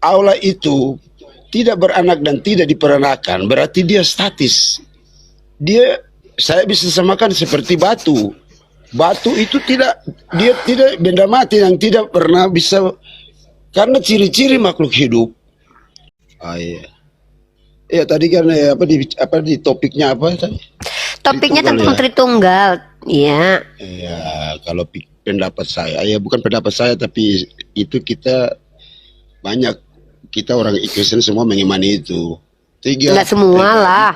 Allah itu tidak beranak dan tidak diperanakan, berarti dia statis. Saya bisa samakan seperti batu. Batu itu dia tidak benda mati yang tidak pernah bisa, karena ciri-ciri makhluk hidup. Iya. Ya tadi kan di topiknya apa tadi? Topiknya Tritunggal tentang ya? Tritunggal. Iya. Ya, kalau pendapat saya, ya bukan pendapat saya, tapi itu kita orang Kristen semua mengimani itu. Enggak semua lah.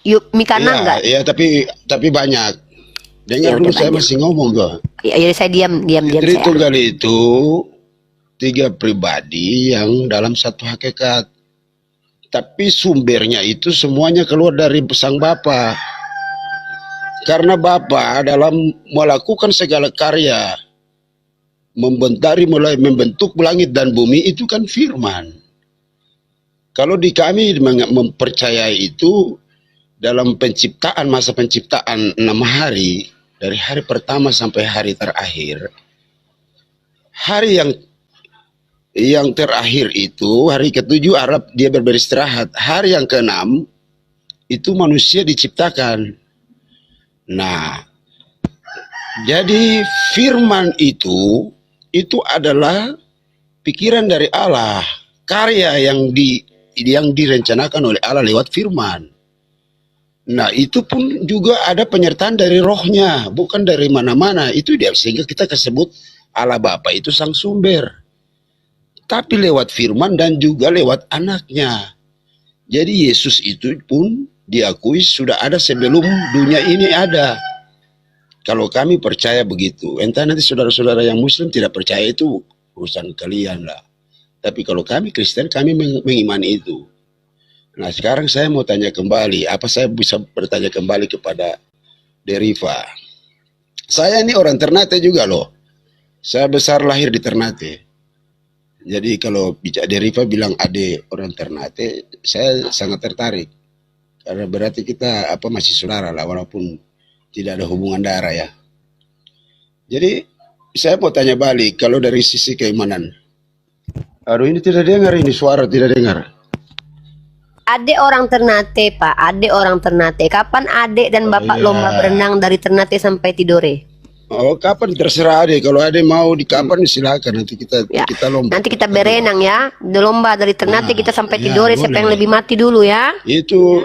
Yuk, Mikana enggak? Iya, tapi banyak. Ya Dengar udah dulu, saya banyak. masih ngomong kok. Ya, saya diam saya. Tritunggal itu 3 pribadi yang dalam satu hakikat. Tapi sumbernya itu semuanya keluar dari Sang Bapa. Karena Bapa dalam melakukan segala karya, mulai membentuk langit dan bumi, itu kan firman. Kalau di kami mempercayai itu, dalam penciptaan, masa penciptaan 6 hari, dari hari pertama sampai hari terakhir, hari yang terakhir itu, hari ke-7 Arab dia beristirahat, hari yang ke-6 itu manusia diciptakan. Nah, jadi firman itu adalah pikiran dari Allah, karya yang direncanakan oleh Allah lewat firman. Nah, itu pun juga ada penyertaan dari rohnya, bukan dari mana-mana. Itu dia, sehingga kita sebut Allah Bapa itu sang sumber. Tapi lewat firman dan juga lewat anaknya. Jadi Yesus itu pun diakui sudah ada sebelum dunia ini ada. Kalau kami percaya begitu. Entah nanti saudara-saudara yang Muslim tidak percaya, itu urusan kalian lah. Tapi kalau kami Kristen, kami mengimani itu. Nah, sekarang saya mau tanya kembali, apa saya bisa bertanya kembali kepada Deriva? Saya ini orang Ternate juga loh. Saya besar lahir di Ternate. Jadi kalau bicara Deriva bilang ade orang Ternate, saya sangat tertarik. Karena berarti kita masih saudara lah, walaupun tidak ada hubungan darah ya. Jadi saya mau tanya balik, kalau dari sisi keimanan. Aduh, ini tidak dengar, ini suara tidak dengar. Adik orang Ternate, Pak. Adik orang Ternate. Kapan adik dan bapak lomba berenang dari Ternate sampai Tidore? Oh, kapan terserah adek. Kalau adek mau di kapan silakan, nanti kita lomba. Nanti kita berenang ya. Di lomba dari Ternate kita sampai Tidore, siapa boleh. yang lebih mati dulu ya? Itu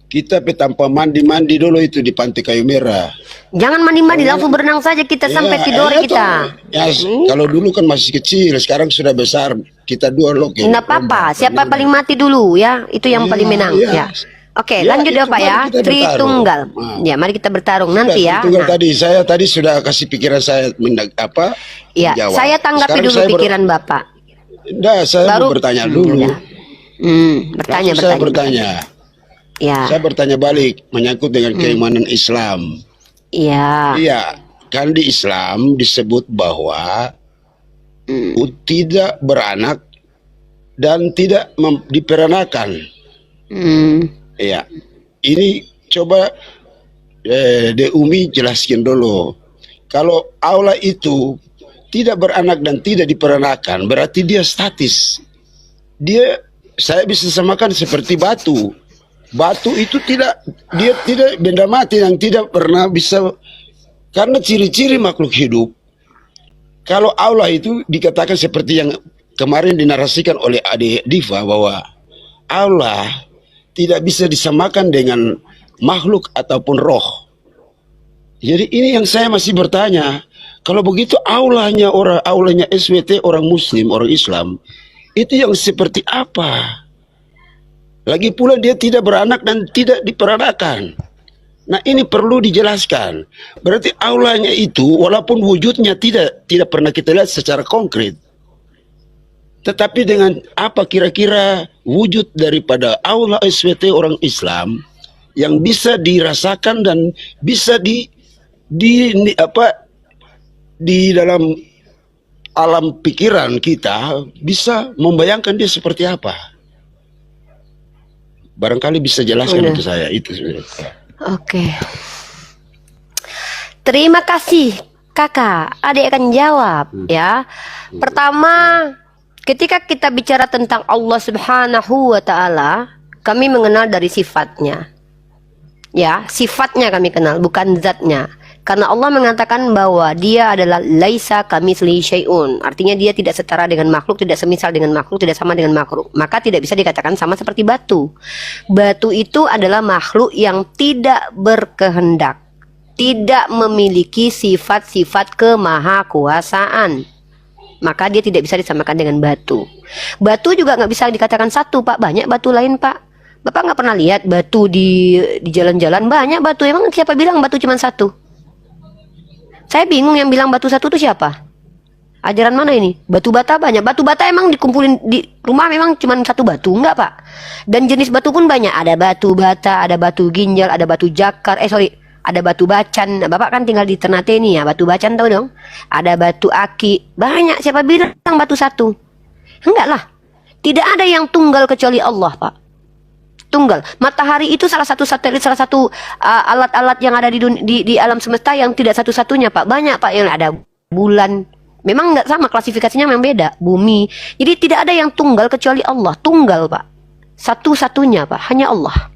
kita tanpa mandi dulu itu di Pantai Kayu Merah. Jangan mandi-mandi, langsung berenang saja kita sampai Tidore kita. Ya, kalau dulu kan masih kecil, sekarang sudah besar. Kita dua loh. Enggak apa-apa, siapa yang paling mati dulu ya, itu yang paling menang ya. Oke, lanjut ya Pak ya. Tritunggal. Ya, mari kita bertarung nanti ya. Tritunggal saya tadi sudah kasih pikiran saya ya, menjawab. saya tanggapi Sekarang dulu pikiran Bapak. Enggak, saya mau bertanya dulu. Saya bertanya. Ya. Saya bertanya balik menyangkut dengan keimanan Islam. Iya. Iya, kan di Islam disebut bahwa tidak beranak dan tidak diperanakan. Iya, ini coba De Umi jelaskan dulu. Kalau Allah itu tidak beranak dan tidak diperanakan, berarti dia statis. Saya bisa samakan seperti batu. Batu itu dia tidak benda mati yang tidak pernah bisa, karena ciri-ciri makhluk hidup. Kalau Allah itu dikatakan seperti yang kemarin dinarasikan oleh Ade Diva, bahwa Allah tidak bisa disamakan dengan makhluk ataupun roh. Jadi ini yang saya masih bertanya. Kalau begitu Allahnya SWT, orang Muslim, orang Islam, itu yang seperti apa? Lagi pula dia tidak beranak dan tidak diperanakan. Nah, ini perlu dijelaskan. Berarti Allahnya itu walaupun wujudnya tidak pernah kita lihat secara konkret, tetapi dengan apa kira-kira wujud daripada Allah SWT orang Islam yang bisa dirasakan dan bisa di dalam alam pikiran kita bisa membayangkan dia seperti apa. Barangkali bisa jelaskan untuk saya itu. Oke. Terima kasih Kakak. Adik akan jawab ya. Pertama, ketika kita bicara tentang Allah Subhanahu wa Ta'ala, kami mengenal dari sifatnya. Ya, sifatnya kami kenal, bukan zatnya. Karena Allah mengatakan bahwa Dia adalah laisa kamitslihi syai'un. Artinya Dia tidak setara dengan makhluk, tidak semisal dengan makhluk, tidak sama dengan makhluk. Maka tidak bisa dikatakan sama seperti batu. Batu itu adalah makhluk yang tidak berkehendak, tidak memiliki sifat-sifat kemahakuasaan. Maka dia tidak bisa disamakan dengan batu. Batu juga nggak bisa dikatakan satu, Pak. Banyak batu lain, Pak. Bapak nggak pernah lihat batu di jalan-jalan? Banyak batu. Emang siapa bilang batu cuma satu? Saya bingung, yang bilang batu satu itu siapa? Ajaran mana ini? Batu bata banyak. Batu bata emang dikumpulin di rumah memang cuma satu batu? Enggak, Pak. Dan jenis batu pun banyak. Ada batu bata, ada batu ginjal, ada batu jakar. Ada batu bacan. Bapak kan tinggal di Ternate nih ya. Batu bacan tahu dong? Ada batu aki. Banyak. Siapa bilang batu satu? Enggak lah. Tidak ada yang tunggal kecuali Allah, Pak. Tunggal. Matahari itu salah satu satelit, salah satu alat-alat yang ada di alam semesta yang tidak satu-satunya, Pak. Banyak, Pak, yang ada bulan. Memang nggak sama, klasifikasinya memang beda. Bumi. Jadi tidak ada yang tunggal kecuali Allah. Tunggal, Pak. Satu-satunya, Pak. Hanya Allah.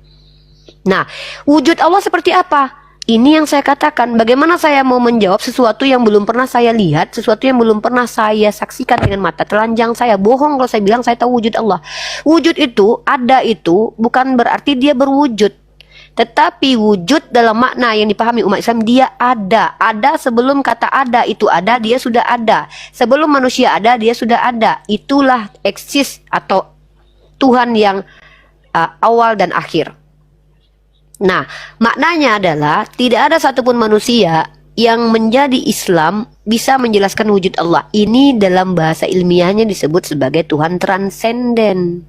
Nah, wujud Allah seperti apa? Ini yang saya katakan. Bagaimana saya mau menjawab sesuatu yang belum pernah saya lihat, sesuatu yang belum pernah saya saksikan dengan mata telanjang saya. Bohong kalau saya bilang saya tahu wujud Allah. Wujud itu, ada itu, bukan berarti dia berwujud. Tetapi wujud dalam makna yang dipahami umat Islam, dia ada. Ada sebelum kata ada itu ada, dia sudah ada. Sebelum manusia ada, dia sudah ada. Itulah eksis atau Tuhan yang awal dan akhir. Nah, maknanya adalah tidak ada satupun manusia yang menjadi Islam bisa menjelaskan wujud Allah. Ini dalam bahasa ilmiahnya disebut sebagai Tuhan transenden.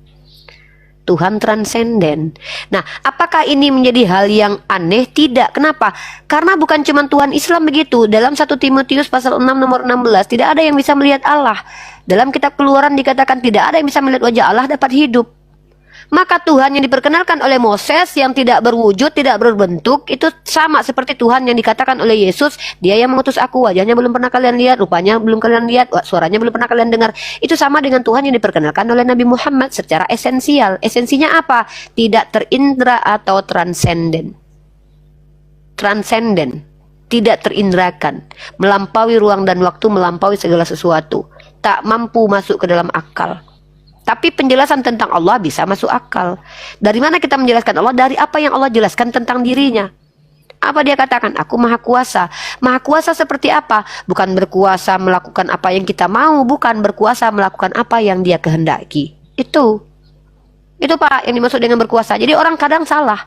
Tuhan transenden. Nah, apakah ini menjadi hal yang aneh? Tidak. Kenapa? Karena bukan cuma Tuhan Islam begitu. Dalam 1 Timotius pasal 6 nomor 16, tidak ada yang bisa melihat Allah. Dalam kitab Keluaran dikatakan tidak ada yang bisa melihat wajah Allah dapat hidup. Maka Tuhan yang diperkenalkan oleh Moses yang tidak berwujud, tidak berbentuk, itu sama seperti Tuhan yang dikatakan oleh Yesus, Dia yang mengutus aku, wajahnya belum pernah kalian lihat, rupanya belum kalian lihat, suaranya belum pernah kalian dengar. Itu sama dengan Tuhan yang diperkenalkan oleh Nabi Muhammad secara esensial. Esensinya apa? Tidak terindra atau transenden. Transenden, tidak terindrakan, melampaui ruang dan waktu, melampaui segala sesuatu, tak mampu masuk ke dalam akal. Tapi penjelasan tentang Allah bisa masuk akal. Dari mana kita menjelaskan Allah? Dari apa yang Allah jelaskan tentang dirinya. Apa Dia katakan? Aku maha kuasa. Maha kuasa seperti apa? Bukan berkuasa melakukan apa yang kita mau. Bukan berkuasa melakukan apa yang Dia kehendaki. Itu Pak yang dimaksud dengan berkuasa. Jadi orang kadang salah.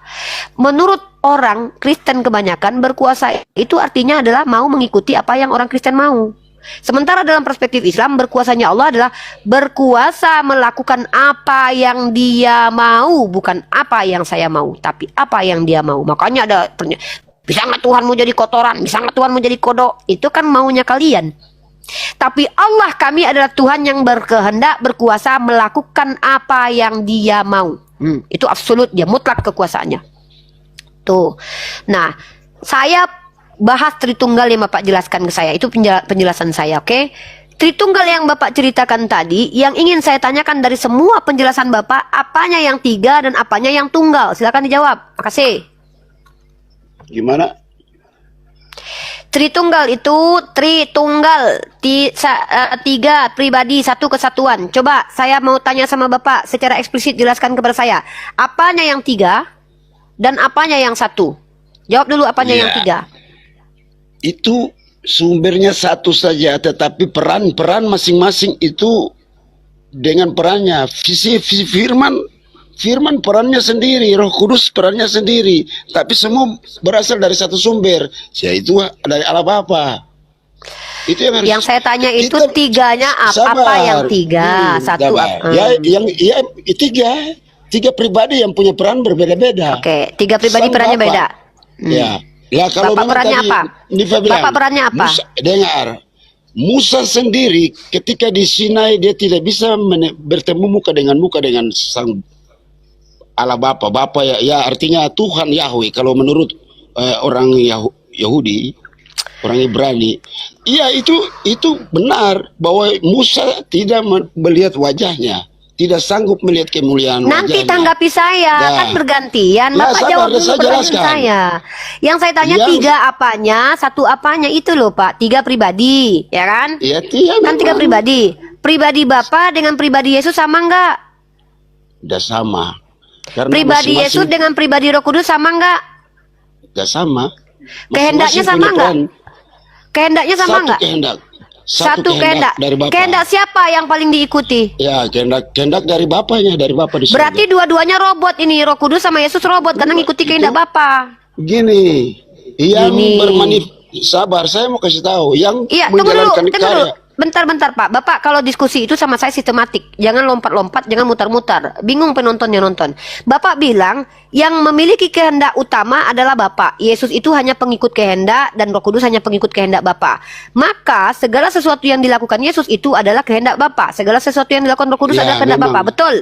Menurut orang Kristen kebanyakan, berkuasa itu artinya adalah mau mengikuti apa yang orang Kristen mau. Sementara dalam perspektif Islam, berkuasanya Allah adalah berkuasa melakukan apa yang Dia mau, bukan apa yang saya mau, tapi apa yang Dia mau. Makanya ada bisa nggak Tuhan mau jadi kotoran, bisa nggak Tuhan mau jadi kodok? Itu kan maunya kalian. Tapi Allah kami adalah Tuhan yang berkehendak, berkuasa melakukan apa yang Dia mau. Itu absolut, Dia mutlak kekuasaannya. Tuh. Nah, saya bahas Tritunggal yang Bapak jelaskan ke saya. Itu penjelasan saya, oke? Tritunggal yang Bapak ceritakan tadi, yang ingin saya tanyakan dari semua penjelasan Bapak, apanya yang tiga dan apanya yang tunggal? Silakan dijawab. Makasih. Gimana? Tritunggal itu tiga pribadi, satu kesatuan. Coba saya mau tanya sama Bapak secara eksplisit, jelaskan kepada saya. Apanya yang tiga dan apanya yang satu? Jawab dulu apanya yang tiga. Itu sumbernya satu saja, tetapi peran-peran masing-masing itu dengan perannya. Firman perannya sendiri, Roh Kudus perannya sendiri, tapi semua berasal dari satu sumber, yaitu dari Allah Bapa. Itu yang saya tanya itu tiganya apa yang tiga? Satu tiga pribadi yang punya peran berbeda-beda. Oke, tiga pribadi perannya beda. Ya. Ya, kalau Bapak perannya apa? Bapak perannya apa? Musa sendiri ketika di Sinai dia tidak bisa bertemu muka dengan sang Allah Bapa. Bapa ya artinya Tuhan Yahweh kalau menurut orang Yahudi. orang Ibrani. Iya, itu benar bahwa Musa tidak melihat wajahnya, tidak sanggup melihat kemuliaan Nanti wajahnya. tanggapi saya, Nah. kan bergantian. Nah, Bapak sabar, jawab dulu saya pertanyaan jelaskan. saya. Yang saya tanya Yang- 3 apanya, 1 apanya itu loh Pak. 3 pribadi, ya kan? Iya, iya Kan 3 memang. pribadi. Pribadi Bapak dengan pribadi Yesus sama enggak? Udah sama. Karena Pribadi masing-masing Yesus dengan pribadi Roh Kudus sama enggak? udah sama. Kehendaknya Masing-masing sama punya enggak? peran. Kehendaknya sama Satu enggak? kehendak. Satu kehendak. dari Bapa. Kehendak siapa yang paling diikuti? Ya, kehendak dari Bapaknya, dari Bapa di surga. Berarti dua-duanya robot ini, Roh Kudus sama Yesus robot karena ngikuti kehendak Bapa. Gini, yang Gini. sabar, saya mau kasih tahu yang Iya, tunggu dulu, menjalankan tunggu dulu. karya. Bentar, Pak. Bapak kalau diskusi itu sama saya sistematik. Jangan lompat-lompat, jangan mutar-mutar. Bingung penontonnya nonton. Bapak bilang yang memiliki kehendak utama adalah Bapak. Yesus itu hanya pengikut kehendak dan Roh Kudus hanya pengikut kehendak Bapak. Maka segala sesuatu yang dilakukan Yesus itu adalah kehendak Bapak. Segala sesuatu yang dilakukan Roh Kudus Ya, adalah kehendak memang. Bapak. Betul.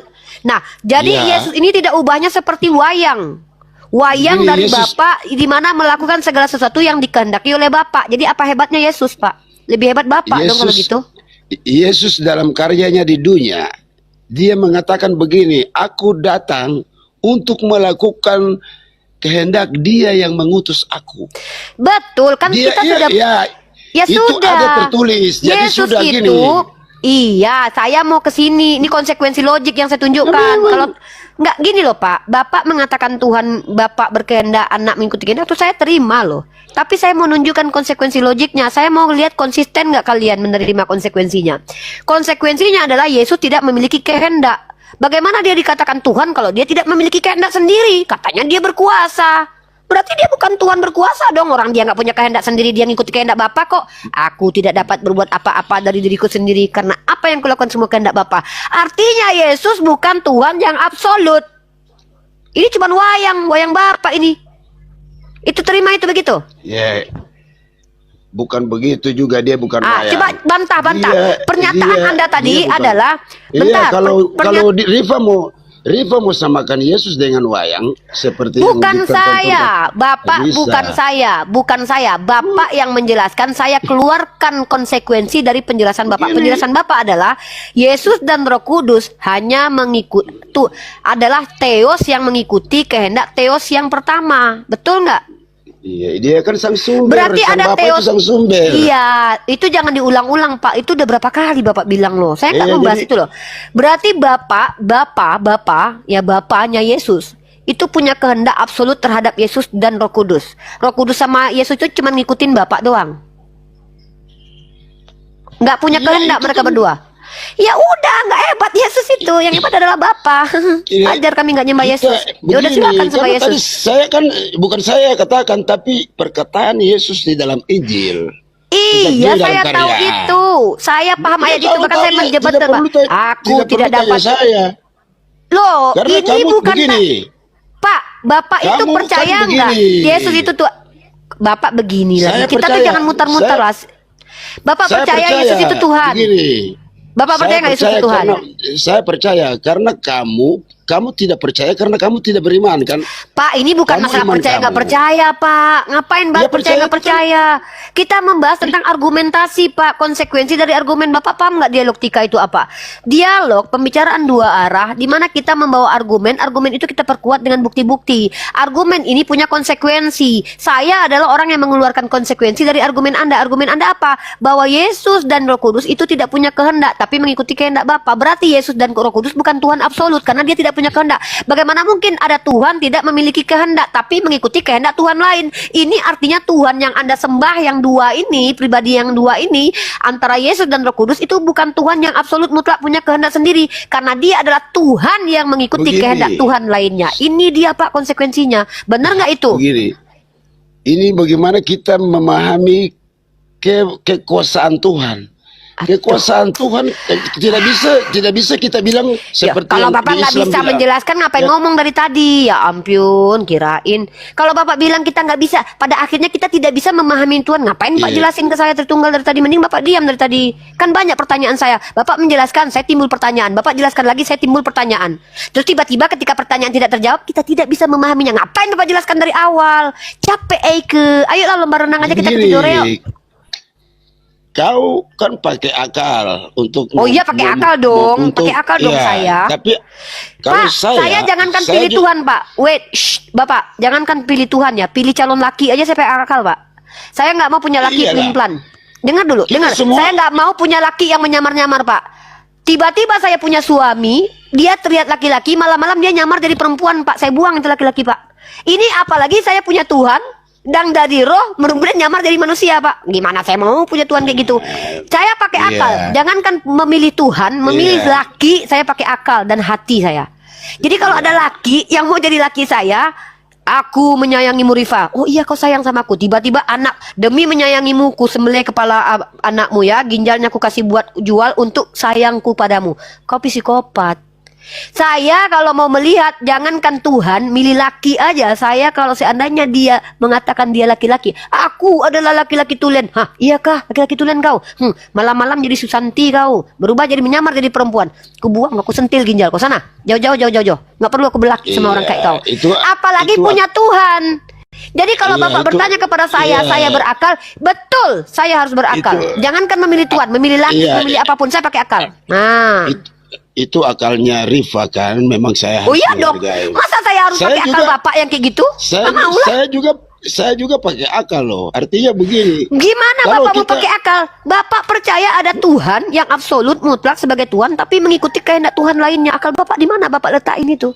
Nah, jadi Ya. Yesus ini tidak ubahnya seperti wayang. Wayang Gini, dari Yesus- Bapak di mana melakukan segala sesuatu yang dikehendaki oleh Bapak. Jadi apa hebatnya Yesus, Pak? Lebih hebat Bapak dong kalau gitu. Yesus dalam karyanya di dunia, dia mengatakan begini, aku datang untuk melakukan kehendak dia yang mengutus aku. Betul, kan Dia, kita iya, sudah iya, ya itu sudah. ada tertulis. Jadi Yesus sudah itu, gini. iya, saya mau ke sini. Ini konsekuensi logik yang saya tunjukkan. Memang. Kalau nggak gini loh, Pak. Bapak mengatakan Tuhan Bapak berkehendak, anak mengikuti kehendak, itu saya terima loh. Tapi saya mau nunjukkan konsekuensi logiknya. Saya mau lihat konsisten nggak kalian menerima konsekuensinya. Konsekuensinya adalah Yesus tidak memiliki kehendak. Bagaimana dia dikatakan Tuhan kalau dia tidak memiliki kehendak sendiri? Katanya dia berkuasa. Berarti dia bukan Tuhan berkuasa dong. Orang dia nggak punya kehendak sendiri, dia ngikuti kehendak Bapa kok. Aku tidak dapat berbuat apa-apa dari diriku sendiri karena apa yang kulakukan semua kehendak Bapa. Artinya Yesus bukan Tuhan yang absolut. Ini cuma wayang Bapa ini. Itu terima itu begitu? Ya, bukan begitu juga, dia bukan wayang. Coba bantah. Pernyataan Anda tadi dia bukan. adalah Iya, kalau Rifa mau samakan Yesus dengan wayang seperti yang bukan dipertontonkan. saya, Bapak, Bisa. bukan saya. Bapak yang menjelaskan, saya keluarkan konsekuensi dari penjelasan Bapak. Begini. Penjelasan Bapak adalah Yesus dan Roh Kudus hanya adalah Theos yang mengikuti kehendak Theos yang pertama. Betul nggak? Iya, dia kan sang sumber. Berarti sang ada Bapa Theos. itu sang sumber. Iya, itu jangan diulang-ulang, Pak. Itu udah berapa kali Bapak bilang loh. Saya nggak Iya, membahas jadi- itu loh. Berarti Bapaknya Yesus itu punya kehendak absolut terhadap Yesus dan Roh Kudus. Roh Kudus sama Yesus itu cuma ngikutin Bapak doang. Nggak punya Iya, kehendak itu mereka kan- berdua. Ya udah, nggak hebat Yesus itu. Yang hebat adalah Bapa. Iya, Ajar kami nggak nyembah kita Yesus. Ya udah begini, silakan sembah karena tadi Yesus. saya kan bukan saya katakan, tapi perkataan Yesus di dalam Injil. Iya, Dalam saya karya. tahu itu. Saya paham ayat itu, bahkan saya menjebat terbang. Aku tidak perlu tanya dapat. saya. Loh, Karena ini kamu bukan begini. Pak, Bapak itu Kamu percaya kan nggak? begini. Yesus itu tuh Bapak begini lagi. Saya Kita tuh percaya. jangan mutar-mutar lah. Bapak Saya percaya Yesus itu Tuhan. Begini. Bapak percaya nggak Yesus itu Tuhan? Saya percaya karena kamu tidak percaya karena kamu tidak beriman kan? Pak, ini bukan Kamu masalah iman percaya nggak kamu. percaya, Pak. Ngapain Bapak Ya, percaya nggak percaya percaya? Kita membahas tentang argumentasi, Pak. Konsekuensi dari argumen. Bapak paham nggak dialektika itu apa? Dialog, pembicaraan dua arah, di mana kita membawa argumen. Argumen itu kita perkuat dengan bukti-bukti. Argumen ini punya konsekuensi. Saya adalah orang yang mengeluarkan konsekuensi dari argumen Anda. Argumen Anda apa? Bahwa Yesus dan Roh Kudus itu tidak punya kehendak, tapi mengikuti kehendak Bapa. Berarti Yesus dan Roh Kudus bukan Tuhan absolut karena dia tidak punya kehendak. Bagaimana mungkin ada Tuhan tidak memiliki kehendak tapi mengikuti kehendak Tuhan lain? Ini artinya Tuhan yang Anda sembah yang dua ini, pribadi yang dua ini, antara Yesus dan Roh Kudus itu bukan Tuhan yang absolut mutlak punya kehendak sendiri karena dia adalah Tuhan yang mengikuti Begini. kehendak Tuhan lainnya. Ini dia Pak konsekuensinya. Benar nggak itu? Begini. Ini bagaimana kita memahami kekuasaan Tuhan. Kekuasaan Tuhan tidak bisa kita bilang Ya, seperti kalau yang Bapak di nggak Islam bisa bilang. menjelaskan, ngapain Ya, ngomong dari tadi? Ya ampun, kirain. Kalau Bapak bilang kita nggak bisa, pada akhirnya kita tidak bisa memahami Tuhan. Ngapain Pak iya. jelasin ke saya Tritunggal dari tadi? Mending Bapak diam dari tadi. Kan banyak pertanyaan saya. Bapak menjelaskan, saya timbul pertanyaan. Bapak jelaskan lagi, saya timbul pertanyaan. Terus tiba-tiba ketika pertanyaan tidak terjawab, kita tidak bisa memahaminya. Ngapain Bapak jelaskan dari awal? Capek Eike. Ayolah lomba renang aja kita ke Begini, Tidore yuk. kau kan pakai akal untuk Oh iya, pakai akal dong. Pakai akal dong iya, saya. Tapi kalau Pak, saya jangankan saya pilih Tuhan, Pak. Wait, Bapak, jangankan pilih Tuhan ya, pilih calon laki aja saya pakai akal, Pak. Saya nggak mau punya laki Iyalah. pelin-pelan. Dengar dulu, Kita dengar. semua- Saya nggak mau punya laki yang menyamar-nyamar, Pak. Tiba-tiba saya punya suami, dia terlihat laki-laki, malam-malam dia nyamar jadi perempuan, Pak. Saya buang itu laki-laki, Pak. Ini apalagi saya punya Tuhan, dan dari roh, kemudian nyamar jadi manusia, Pak. Gimana saya mau punya Tuhan kayak gitu? Saya pakai Iya. akal. Jangankan memilih Tuhan, memilih Iya. laki, saya pakai akal dan hati saya. Jadi kalau ada laki yang mau jadi laki saya, aku menyayangimu Rifa. Oh iya kau sayang sama aku. Tiba-tiba anak, demi menyayangimu ku sembelih kepala anakmu ya, ginjalnya ku kasih buat jual untuk sayangku padamu. Kau psikopat. Saya kalau mau melihat, jangankan Tuhan, milih laki aja. Saya kalau seandainya dia mengatakan dia laki-laki, aku adalah laki-laki tulen. Hah, iya kah laki-laki tulen kau? Malam-malam jadi Susanti kau, berubah jadi menyamar jadi perempuan. Ku buang, aku sentil ginjal kau sana. Jauh-jauh, jauh-jauh. Nggak perlu aku berlaki sama Iya, orang kayak kau. Apalagi itu- punya Tuhan. Jadi kalau Iya, Bapak itu- bertanya kepada iya. saya berakal, betul, saya harus berakal. Itu- Jangankan memilih Tuhan, memilih laki, Iya. memilih apapun, saya pakai akal. Nah. Itu akalnya Rifa kan, memang saya Oh harus iya dong, menghargai. masa saya harus Saya pakai akal juga- Bapak yang kayak gitu? Saya, Nggak mau lah. saya juga pakai akal loh. Artinya begini. Gimana Kalau Bapak mau kita- pakai akal? Bapak percaya ada Tuhan yang absolut mutlak sebagai Tuhan, tapi mengikuti kehendak Tuhan lainnya. Akal Bapak di mana Bapak letakin itu?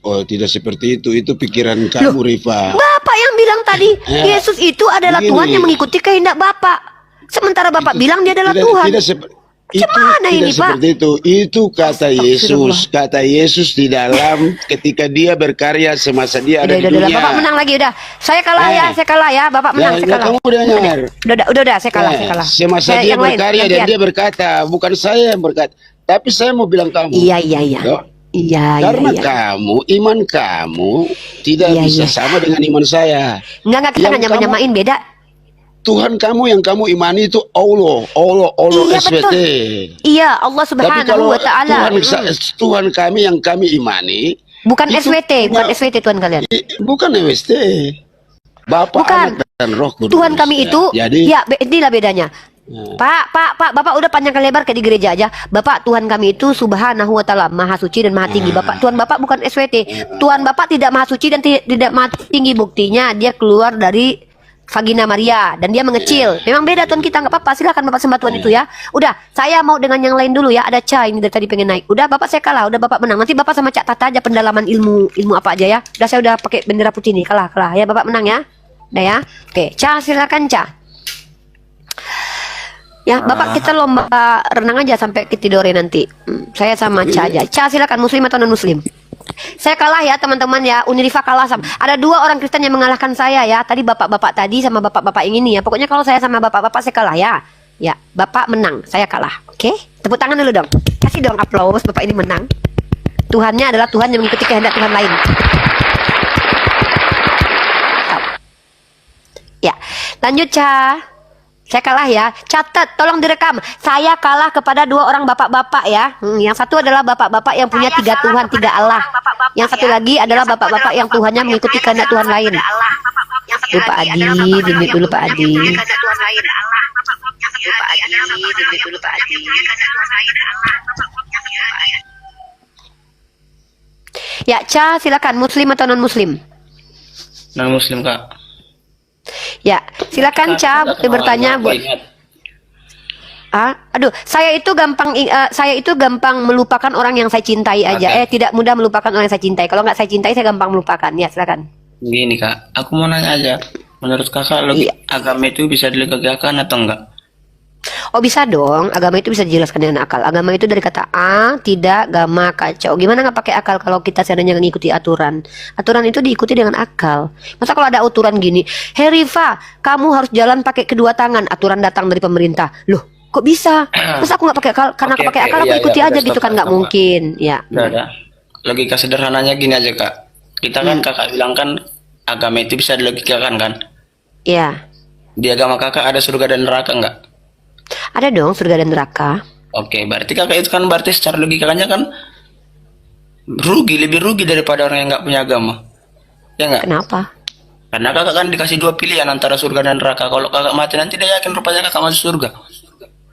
Oh, tidak seperti itu. Itu pikiran kamu, Rifa. Bapak yang bilang tadi Ya, Yesus itu adalah begini. Tuhan yang mengikuti kehendak Bapak. Sementara Bapak bilang dia adalah Tuhan. Itu Gimana ini, tidak Pak? seperti itu. Itu kata Yesus. Kata Yesus di dalam ketika dia berkarya semasa dia ada di Udah, dunia. Bapak menang lagi udah. Saya kalah ya, saya kalah ya. Bapak menang, saya kalah. Kamu dengar. Udah, saya kalah, saya kalah. Semasa Saya dia yang lain, berkarya dan gantian. dia berkata, bukan saya yang berkata, tapi saya mau bilang kamu. Iya. Loh, Iya. Karena iman kamu tidak Iya, bisa iya. sama dengan iman saya. Enggak, kita Yang nggak nyamain beda. Tuhan kamu yang kamu imani itu Allah Iya, SWT. Iya, Allah Tapi Subhanahu kalau wa taala. Tuhan kami yang kami imani, Bukan itu SWT, bukan punya- SWT Tuhan kalian. bukan MST. Bapak, Bukan. Anak dan Roh Kudus. Tuhan kami itu, Jadi, ya inilah bedanya. Pak, Bapak udah panjang lebar kayak di gereja aja. Bapak, Tuhan kami itu Subhanahu wa taala, Maha Suci dan Maha Tinggi. Bapak, Tuhan Bapak bukan SWT. Tuhan Bapak tidak Maha Suci dan tidak Maha Tinggi. Buktinya dia keluar dari vagina Maria dan dia mengecil. Memang beda Tuhan kita, nggak apa-apa. Silakan Bapak sembah Tuhan itu ya. Udah, saya mau dengan yang lain dulu ya. Ada Ca ini dari tadi pengen naik. Udah Bapak saya kalah, udah Bapak menang. Nanti Bapak sama Cak Tata aja pendalaman ilmu apa aja ya. Udah saya udah pakai bendera putih nih. Kalah ya Bapak menang ya. Udah ya. Oke, Ca silakan Ca. Ya, Bapak kita lomba renang aja sampai ke Tidore nanti. Saya sama Ca aja. Ca silakan, muslim atau non muslim. Saya kalah ya teman-teman ya. Unirifa kalah sama. Ada 2 orang Kristen yang mengalahkan saya ya. Tadi bapak-bapak tadi sama bapak-bapak yang ini ya. Pokoknya kalau saya sama bapak-bapak saya kalah ya. Ya, Bapak menang, saya kalah. Oke? Tepuk tangan dulu dong. Kasih dong aplaus, Bapak ini menang. Tuhannya adalah Tuhan yang mengikuti kehendak Tuhan lain. Ya, lanjut Ca. Saya kalah ya. Catat, tolong direkam. Saya kalah kepada 2 orang bapak-bapak ya. Yang satu adalah bapak-bapak yang punya 3 Tuhan, 3 Allah. Yang satu lagi adalah bapak-bapak yang Tuhannya mengikuti kehendak Tuhan lain. Lupa Adi, dimit dulu Pak Adi. Ya, Ca, silakan muslim atau non muslim? Non muslim kak. Ya, silakan Ca bertanya buat. Aduh, saya itu gampang melupakan orang yang saya cintai aja. Tidak mudah melupakan orang yang saya cintai. Kalau nggak saya cintai, saya gampang melupakan. Ya, silakan. Gini kak, aku mau nanya aja. Menurut kakak, agama itu bisa dilogikakan atau enggak? Oh bisa dong, agama itu bisa dijelaskan dengan akal. Agama itu dari kata tidak, gama, kacau. Gimana nggak pakai akal kalau kita seandainya ngikuti aturan? Aturan itu diikuti dengan akal. Masa kalau ada aturan gini, Hei Rifa, kamu harus jalan pakai kedua tangan. Aturan datang dari pemerintah. Loh, Kok bisa? Masa aku nggak pakai akal? Karena aku Oke, pakai oke, akal aku iya, ikuti iya, aja udah, gitu stop, kan? Nggak stop, Kak. mungkin. Ya. Udah. Logika sederhananya gini aja kak. Kita kan kakak bilang kan agama itu bisa dilogikakan kan. Ya. Di agama kakak ada surga dan neraka nggak? Ada dong surga dan neraka. Oke, berarti kakak itu kan berarti secara logikanya kan lebih rugi daripada orang yang nggak punya agama. Ya nggak? Kenapa? Karena kakak kan dikasih dua pilihan antara surga dan neraka. Kalau kakak mati nanti dia yakin rupanya kakak masuk surga.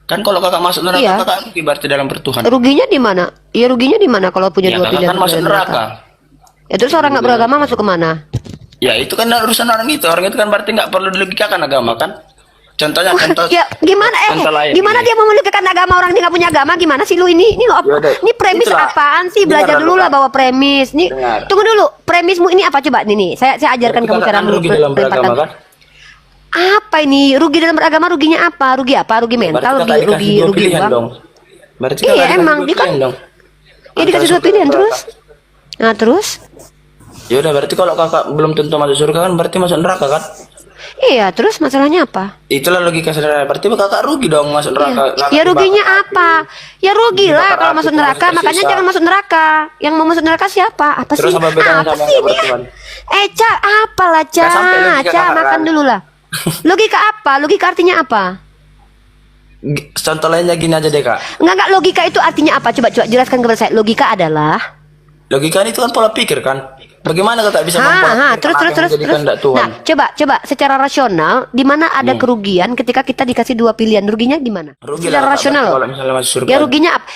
Kan kalau kakak masuk neraka Iya. kakak rugi berarti dalam bertuhan. Ruginya di mana? Ya ruginya di mana kalau punya Ya dua kakak pilihan kan surga masuk dan neraka? neraka. Ya terus orang nggak beragama masuk kemana? Ya itu kan urusan orang itu. Orang itu kan berarti nggak perlu dilogikakan agama kan. Contohnya contoh. Ya gimana contoh lain gimana gini. dia mau melogikakan agama orang dia nggak punya agama? Gimana sih lu ini? Yaudah, Ini premis itulah. apaan sih? Dengar Belajar dulu, dulu lah Kak. bawa premis. Nih, Dengar. tunggu dulu. Premismu ini apa coba nih? Saya ajarkan Berarti kamu kakak cara kan rugi dalam beragama melemparkan. kan? Apa ini? Rugi dalam beragama ruginya apa? Rugi apa? Rugi mental, Berarti rugi kakak dikasih rugi dua rugi pilihan uang. dong. Berarti Iya, kakak dikasih emang, dua dia kan- pilihan dong. Ya dikasih Antara dua surga pilihan dan terus. neraka. Nah, terus? Ya udah berarti kalau kakak belum tentu masuk surga kan berarti masuk neraka kan? Iya, terus masalahnya apa? Itulah logika sederhana. Berarti kakak rugi dong masuk neraka. Kakak Ya ruginya dibakar. apa? Ya rugi lah Dibakar kalau api, masuk terus neraka, makanya tersisa. jangan masuk neraka. Yang mau masuk neraka siapa? Apa Terus sih? apa bedanya Apa sama sih yang ini? bertuhan? Ca, apalah Ca? Nggak sampai logika Ca, kakak, makan kan? dulu lah. Logika apa? Logika artinya apa? Contoh lainnya gini aja deh kak. Enggak, logika itu artinya apa? Coba jelaskan kepada saya. Logika adalah Logika itu kan pola pikir kan. Bagaimana kakak bisa terus menjadi kehendak Tuhan? Nah, coba secara rasional di mana ada kerugian ketika kita dikasih dua pilihan, ruginya di mana? Rugi Secara lah, Kak, rasional berarti loh. kalau misalnya masuk surga. Ya ruginya apa?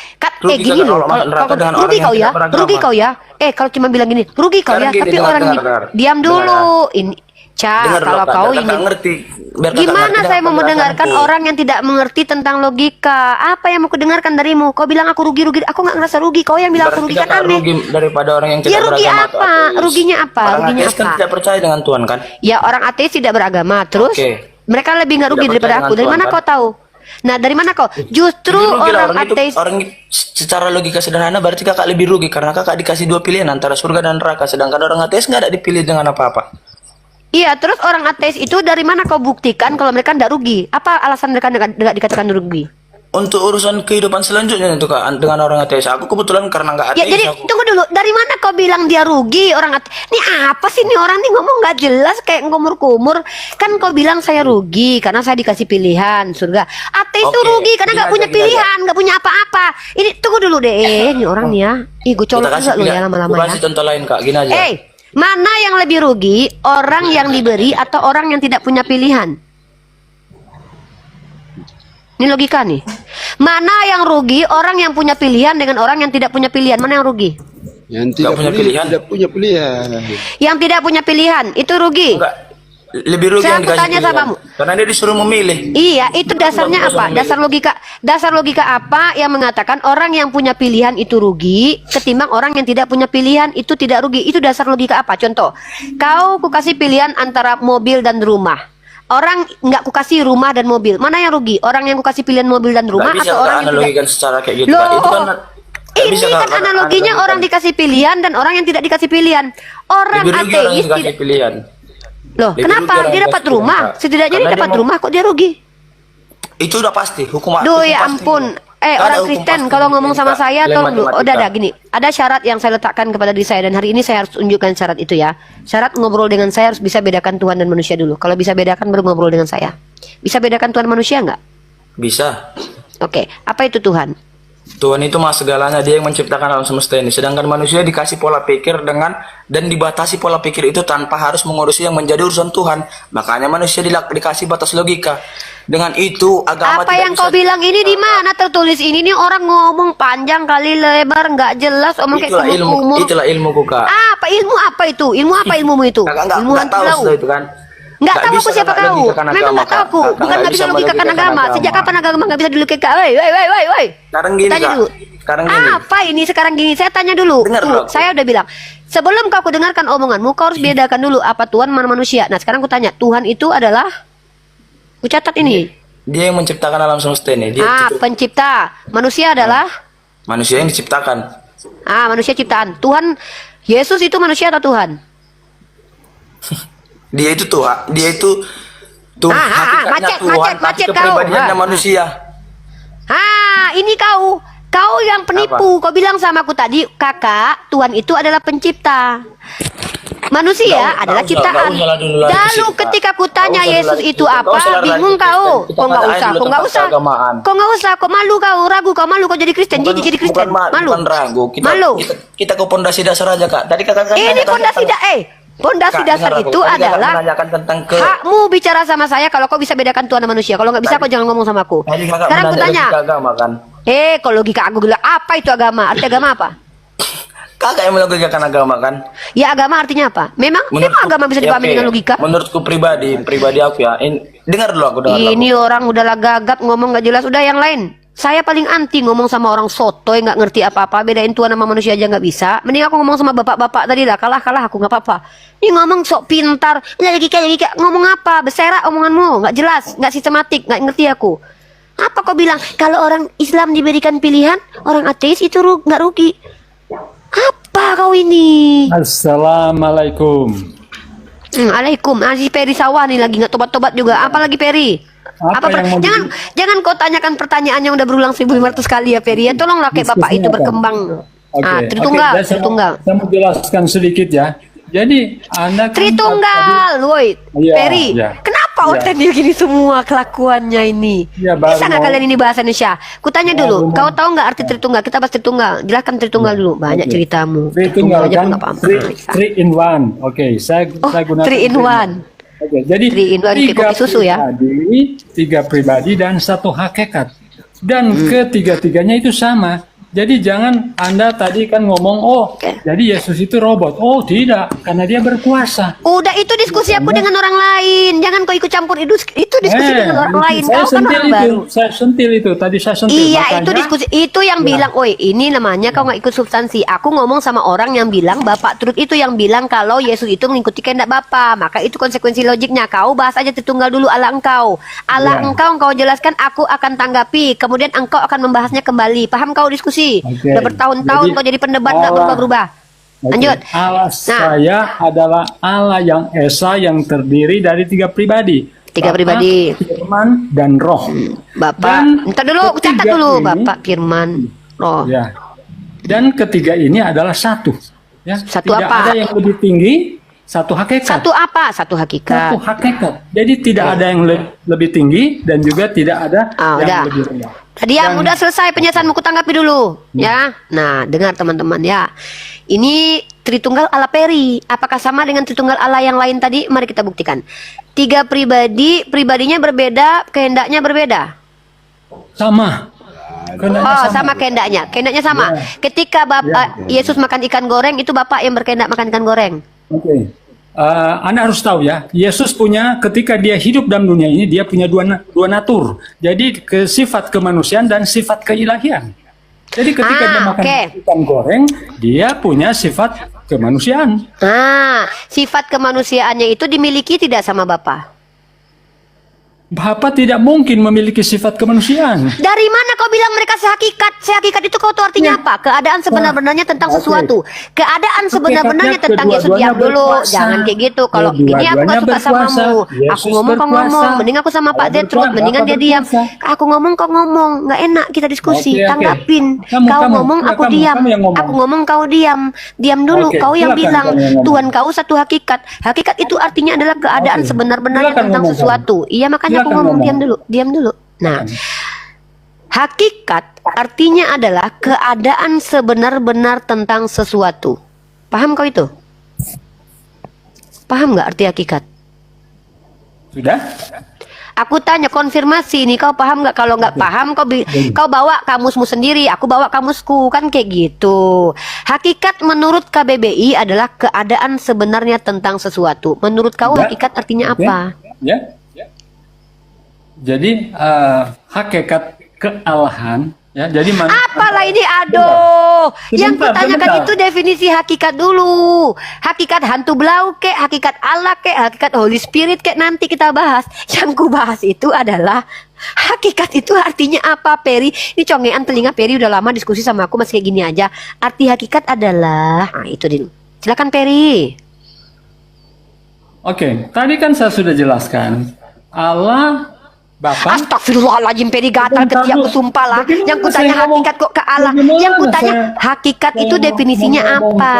Rugi Gini kan loh. kalau masuk neraka dengan orang Rugi yang kau ya, tidak beragama. rugi kau ya. Kalau cuma bilang gini, rugi kau Sekarang ya, gini, tapi dengar, orang dengar. diam dulu. Ini Ca, Dengar dulu, kalau Kak, kau biar ini kakak ngerti. Biar kakak gimana ngerti saya dengan mau mendengarkan penjelasanku. orang yang tidak mengerti tentang logika? Apa yang mau kudengarkan darimu? Kau bilang aku rugi, aku nggak ngerasa rugi. Kau yang bilang aku Berarti rugi kan kakak aneh. rugi daripada orang yang Ya tidak rugi beragama atau apa? ateis. Ruginya apa? Orang Ruginya ateis kan apa? tidak percaya dengan Tuhan kan? Ya orang ateis tidak beragama. Terus Oke. mereka lebih nggak rugi Tidak daripada percaya aku. Dari dengan mana Tuhan, kau tahu? Nah, dari mana kau? Justru Lebih rugi lah, orang ateis. orang itu secara logika sederhana berarti kakak lebih rugi karena kakak dikasih dua pilihan antara surga dan neraka, sedangkan orang ateis nggak ada dipilih dengan apa-apa. Iya, terus orang ateis itu dari mana kau buktikan kalau mereka tidak rugi? Apa alasan mereka tidak dikatakan rugi? Untuk urusan kehidupan selanjutnya itu kak dengan orang ateis, aku kebetulan karena nggak Ya, ateis jadi aku. tunggu dulu. Dari mana kau bilang dia rugi orang ateis? Ini apa sih nih orang nih ngomong nggak jelas kayak ngumur-kumur? Kan kau bilang saya rugi karena saya dikasih pilihan surga. Ateis tuh Oke, rugi karena gini nggak aja, punya gini pilihan, nggak punya apa-apa. Ini tunggu dulu deh. Ini orang nih ya. Ih, gue colok juga lu ya lama-lama Aku ya. kasih contoh lain kak, gini aja. Mana yang lebih rugi? Orang yang diberi atau orang yang tidak punya pilihan? Ini logika nih. Mana yang rugi? Orang yang punya pilihan dengan orang yang tidak punya pilihan. Mana yang rugi? Yang tidak punya pilihan. Tidak punya pilihan. Yang tidak punya pilihan itu rugi. Enggak, lebih rugi Saya yang dikasih tanya pilihan. samamu. Karena dia disuruh memilih. Iya, itu dasarnya apa? Dasar logika apa yang mengatakan orang yang punya pilihan itu rugi ketimbang orang yang tidak punya pilihan itu tidak rugi? Itu dasar logika apa? Contoh, kau kukasih pilihan antara mobil dan rumah. Orang nggak kukasih rumah dan mobil. Mana yang rugi? Orang yang kukasih pilihan mobil dan rumah Nggak bisa atau orang kak yang tidak? analogikan secara kayak gitu Loh, kak. Itu kan nggak ini bisa, Kak, kan Kak, analoginya analogikan. orang dikasih pilihan dan orang yang tidak dikasih pilihan. Orang Lebih rugi orang yang ateis dikasih tidak. pilihan. Loh, Lebih kenapa rugi orang dia yang dapat dikasih rumah? pilihan, Kak. Setidaknya Karena dia dia dapat mau- rumah kok dia rugi? Itu udah pasti hukum Duh hukum ya pasti. ampun. Nggak ada Orang hukum Kristen pasti kalau di ngomong sama Kak. saya Nilai tolong dulu. Oh, matematika. ada gini. Ada syarat yang saya letakkan kepada diri saya dan hari ini saya harus tunjukkan syarat itu ya. Syarat ngobrol dengan saya harus bisa bedakan Tuhan dan manusia dulu. Kalau bisa bedakan baru ngobrol dengan saya. Bisa bedakan Tuhan manusia nggak? Bisa. Oke, apa itu Tuhan? Tuhan itu mah segalanya, dia yang menciptakan alam semesta ini. Sedangkan manusia dikasih pola pikir dan dibatasi pola pikir itu tanpa harus mengurusi yang menjadi urusan Tuhan. Makanya manusia dikasih batas logika. Dengan itu agama Apa tidak yang bisa kau bilang ini di mana tertulis ini? Nih orang ngomong panjang kali lebar nggak jelas, omong kayak kumur-kumur. Itulah ilmuku kak. Apa ilmu apa itu? Ilmu apa ilmumu itu? Kakak Ilmu nggak hantu tahu laut. sudah itu kan. Nggak tahu bisa aku siapa kakak kau. logikakan Memang agama, nggak tahu Kak. aku. Kakak Bukan nggak nggak bisa logikakan agama. Sejak kapan agama nggak bisa dilogikakan? Woi. Sekarang gini Tanya kak. dulu. Sekarang gini. Apa ini sekarang gini? Saya tanya dulu. Dengar Tunggu, dulu. saya udah bilang. Sebelum kau dengarkan omonganmu, kau harus bedakan dulu apa Tuhan mana manusia. Nah sekarang aku tanya, Tuhan itu adalah? Ku catat ini. Dia yang menciptakan alam semesta ini. Dia itu Pencipta. Manusia adalah? manusia yang diciptakan. Manusia ciptaan. Tuhan, Yesus itu manusia atau Tuhan? Dia itu Tuhan. Dia itu Tuhan. Hakikatnya macet Tuhan, tapi kau. kepribadiannya manusia. Ini kau yang penipu. Kau bilang sama aku tadi, kakak, Tuhan itu adalah pencipta. Manusia adalah ciptaan. Lalu ketika ku tanya Yesus itu apa, bingung kau. Kau nggak usah. Kau malu kau, ragu kau malu kau jadi Kristen, jadi Kristen. Malu. Bukan ragu. Kita ke pondasi dasar aja, Kak. Tadi Kakak ini pondasi pondasi dasar itu adalah hakmu bicara sama saya kalau kau bisa bedakan Tuhan dan manusia. Kalau nggak bisa, kau jangan ngomong sama aku. Sekarang aku tanya. Kalau logika aku bilang apa itu agama? Arti agama apa? Kakak yang melogikakan agama kan? Ya, agama artinya apa? Memang agama bisa dipahami dengan logika? Menurutku pribadi aku ya. Dengar dulu aku dengar. Ini orang udahlah gagap ngomong nggak jelas. Udah yang lain. Saya paling anti ngomong sama orang sotoy nggak ngerti apa-apa. Bedain Tuhan sama manusia aja nggak bisa. Mending aku ngomong sama bapak-bapak tadi lah. Kalah aku nggak apa-apa. Ini ngomong sok pintar. Logika. Ngomong apa? Bersera omonganmu. Nggak jelas. Nggak sistematik. Nggak ngerti aku. Apa kau bilang? Kalau orang Islam diberikan pilihan, orang ateis itu nggak rugi. Apa kau ini? Assalamualaikum. Alaikum. Si Peri sawah nih lagi nggak tobat-tobat juga. Apa lagi Peri? Jangan kau tanyakan pertanyaan yang udah berulang 1500 kali ya Peri. Ya tolonglah kayak bapak itu berkembang. Tritunggal. Saya mau jelaskan sedikit ya. Jadi Anda kan Tritunggal, woi. Peri. Kenapa otaknya gini semua kelakuannya ini? Bisa nggak kalian ini bahasa Indonesia? Kutanya dulu, kau tahu nggak arti Tritunggal? Kita bahas Tritunggal. Jelaskan Tritunggal dulu. Banyak ceritamu. Tritunggal kan 3 in 1. Oke, saya gunakan 3 in 1. Oke, jadi 3 in 1 kayak kopi susu ya. 3 pribadi dan 1 hakikat. Dan ketiga-tiganya itu sama. Jadi jangan Anda tadi kan ngomong, jadi Yesus itu robot. Oh tidak, karena dia berkuasa. Udah, itu diskusi aku dengan orang lain. Jangan kau ikut campur itu diskusi dengan orang lain. Saya Kau kan orang baru. Saya sentil itu, tadi saya sentil. Iya, makanya, itu diskusi. Itu yang bilang, ini namanya kau nggak ikut substansi. Aku ngomong sama orang yang bilang, Bapak Truk itu yang bilang kalau Yesus itu mengikuti kehendak Bapa. Maka itu konsekuensi logiknya. Kau bahas aja Tritunggal dulu Allah engkau. Allah engkau jelaskan, aku akan tanggapi. Kemudian engkau akan membahasnya kembali. Paham kau diskusi? Udah bertahun-tahun kau jadi pendebat nggak berubah-berubah. Lanjut. Allah saya adalah Allah yang esa yang terdiri dari 3 pribadi. 3 pribadi. Firman dan Roh. Bapak. Ntar dulu, catat dulu. Bapak, Firman, Roh. Ya. Dan ketiga ini adalah satu. Ya. Satu tidak apa? ada yang lebih tinggi. Satu hakikat. Satu apa? Satu hakikat. Satu hakikat. Jadi tidak ada yang lebih tinggi dan juga tidak ada yang lebih rendah. Tadi udah selesai penjelasanmu, ku tanggapi dulu ya. Nah, dengar teman-teman ya. Ini Tritunggal ala Peri. Apakah sama dengan Tritunggal Allah yang lain tadi? Mari kita buktikan. 3 pribadi, pribadinya berbeda, kehendaknya berbeda. Sama. Sama kehendaknya. Kehendaknya sama. Ya. Ketika Bapak Yesus makan ikan goreng, itu Bapak yang berkehendak makan ikan goreng. Oke. Anda harus tahu ya, Yesus punya ketika dia hidup dalam dunia ini, dia punya dua natur. Jadi sifat kemanusiaan dan sifat keilahian. Jadi ketika dia makan ikan goreng, dia punya sifat kemanusiaan. Sifat kemanusiaannya itu dimiliki tidak sama Bapa? Bapa tidak mungkin memiliki sifat kemanusiaan. Dari mana kau bilang mereka sehakikat? Sehakikat itu kau tahu artinya apa? Keadaan sebenar-benarnya tentang sesuatu. Keadaan sebenar-benarnya tentang Yesus. Diam dulu, jangan kayak gitu. Kalau ini aku gak suka samamu, aku ngomong kau ngomong. Mending aku sama Pak Zetrud, mendingan dia diam. Aku ngomong kau ngomong, nggak enak kita diskusi. Tanggapin. Kau ngomong aku diam. Aku ngomong kau diam. Diam dulu. Kau yang bilang Tuhan kau satu hakikat. Hakikat itu artinya adalah keadaan sebenar-benarnya tentang sesuatu. Iya, makanya aku ngomong diam dulu. Nah, hakikat artinya adalah keadaan sebenar-benar tentang sesuatu. Paham kau itu? Paham nggak arti hakikat? Sudah? Aku tanya konfirmasi nih, kau paham nggak? Kalau nggak paham, kau bawa kamusmu sendiri, aku bawa kamusku, kan kayak gitu. Hakikat menurut KBBI adalah keadaan sebenarnya tentang sesuatu. Menurut kau hakikat artinya apa? Ya. Jadi hakikat kealahan ya. Jadi apalah ini yang kutanyakan itu definisi hakikat dulu. Hakikat hantu belau kek, hakikat Allah kek, hakikat Holy Spirit kek, nanti kita bahas. Yang ku bahas itu adalah hakikat itu artinya apa, Peri? Ini congean telinga Peri udah lama diskusi sama aku masih kayak gini aja. Arti hakikat adalah itu dulu. Silakan Peri. Oke, tadi kan saya sudah jelaskan Allah Bapa. Astagfirullahaladzim, Peri gatal Bentar, ketiak Bu. bersumpah lah. Bagaimana Yang kutanya saya ngomong? hakikat kok ke Allah. Bagaimana Yang kutanya saya- hakikat itu Saya definisinya ngomong, apa?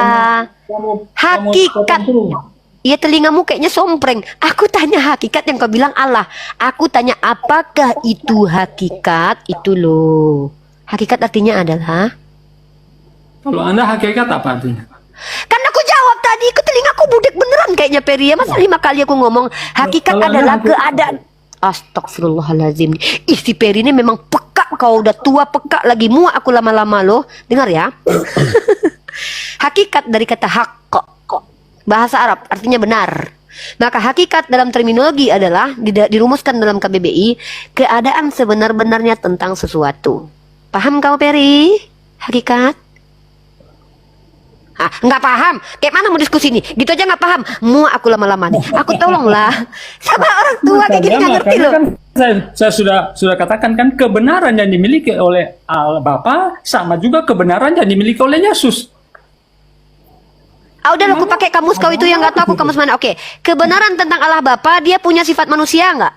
kamu Hakikat. potong dulu. Iya, telingamu kayaknya sompreng. Aku tanya hakikat, yang kau bilang Allah. Aku tanya apakah itu hakikat? Itu loh. Hakikat artinya adalah, Kalau Anda hakikat apa artinya? kan aku jawab tadi, ke telingaku budek beneran kayaknya Peri ya. Masa 5 kali aku ngomong hakikat Kalau adalah Anda hakikat- keadaan. Astagfirullahaladzim. Ih, si Peri ini memang peka. Kau udah tua peka lagi, muak aku lama-lama loh. Dengar ya. Hakikat dari kata hak, bahasa Arab artinya benar. Maka hakikat dalam terminologi adalah dirumuskan dalam KBBI, keadaan sebenar-benarnya tentang sesuatu. Paham kau Peri? Hakikat? Ah, nggak paham. Kayak mana mau diskusi nih? Gitu aja nggak paham. Muak aku lama-lama nih. Aku tolonglah. Sama orang tua kayak gini nggak ngerti Makanya loh. kan saya sudah katakan kan, kebenaran yang dimiliki oleh Allah Bapa sama juga kebenaran yang dimiliki oleh Yesus. Ah, udah lo, aku pakai kamus kau itu yang nggak tahu aku kamus mana. Oke, kebenaran tentang Allah Bapa, dia punya sifat manusia nggak?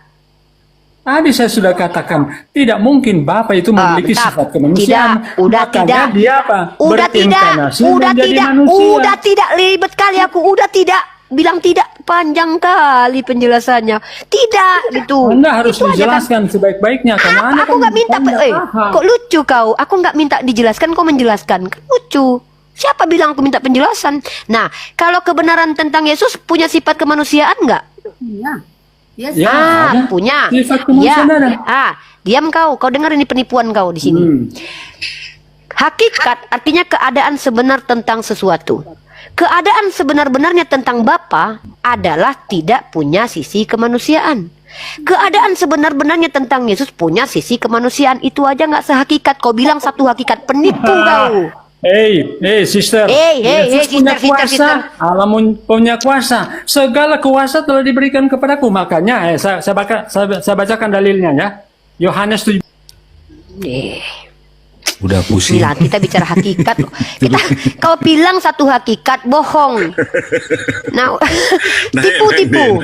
Tadi saya sudah katakan, tidak mungkin Bapa itu memiliki bentar. sifat kemanusiaan. Tidak, udah Makanya tidak. dia apa? Udah tidak, Berinkarnasi udah menjadi tidak, manusia. udah tidak, ribet kali aku, udah tidak. Bilang tidak, panjang kali penjelasannya. Tidak, gitu. Anda harus Itu aja kan. dijelaskan sebaik-baiknya karena Anda Aku kan nggak minta, Anda paham. kok lucu kau? Aku nggak minta dijelaskan, kau menjelaskan. Kan lucu. Siapa bilang aku minta penjelasan? Nah, kalau kebenaran tentang Yesus punya sifat kemanusiaan nggak? Iya. Iya, Ya, ada. Punya. Sifat Ya. kemanusiaan ada. Diam kau. Kau dengar ini penipuan kau di sini. Hakikat artinya keadaan sebenar tentang sesuatu. Keadaan sebenar-benarnya tentang Bapa adalah tidak punya sisi kemanusiaan. Keadaan sebenar-benarnya tentang Yesus punya sisi kemanusiaan. Itu aja nggak sehakikat. Kau bilang satu hakikat, penipu kau. Sister. Hey, Yesus punya sister, kuasa. sister. Allah punya kuasa. Segala kuasa telah diberikan kepadaku. Makanya, saya bacakan dalilnya ya. Yohanes 7. Udah pusing. Gila, kita bicara hakikat loh. Kau bilang satu hakikat, bohong. Nah, tipu-tipu.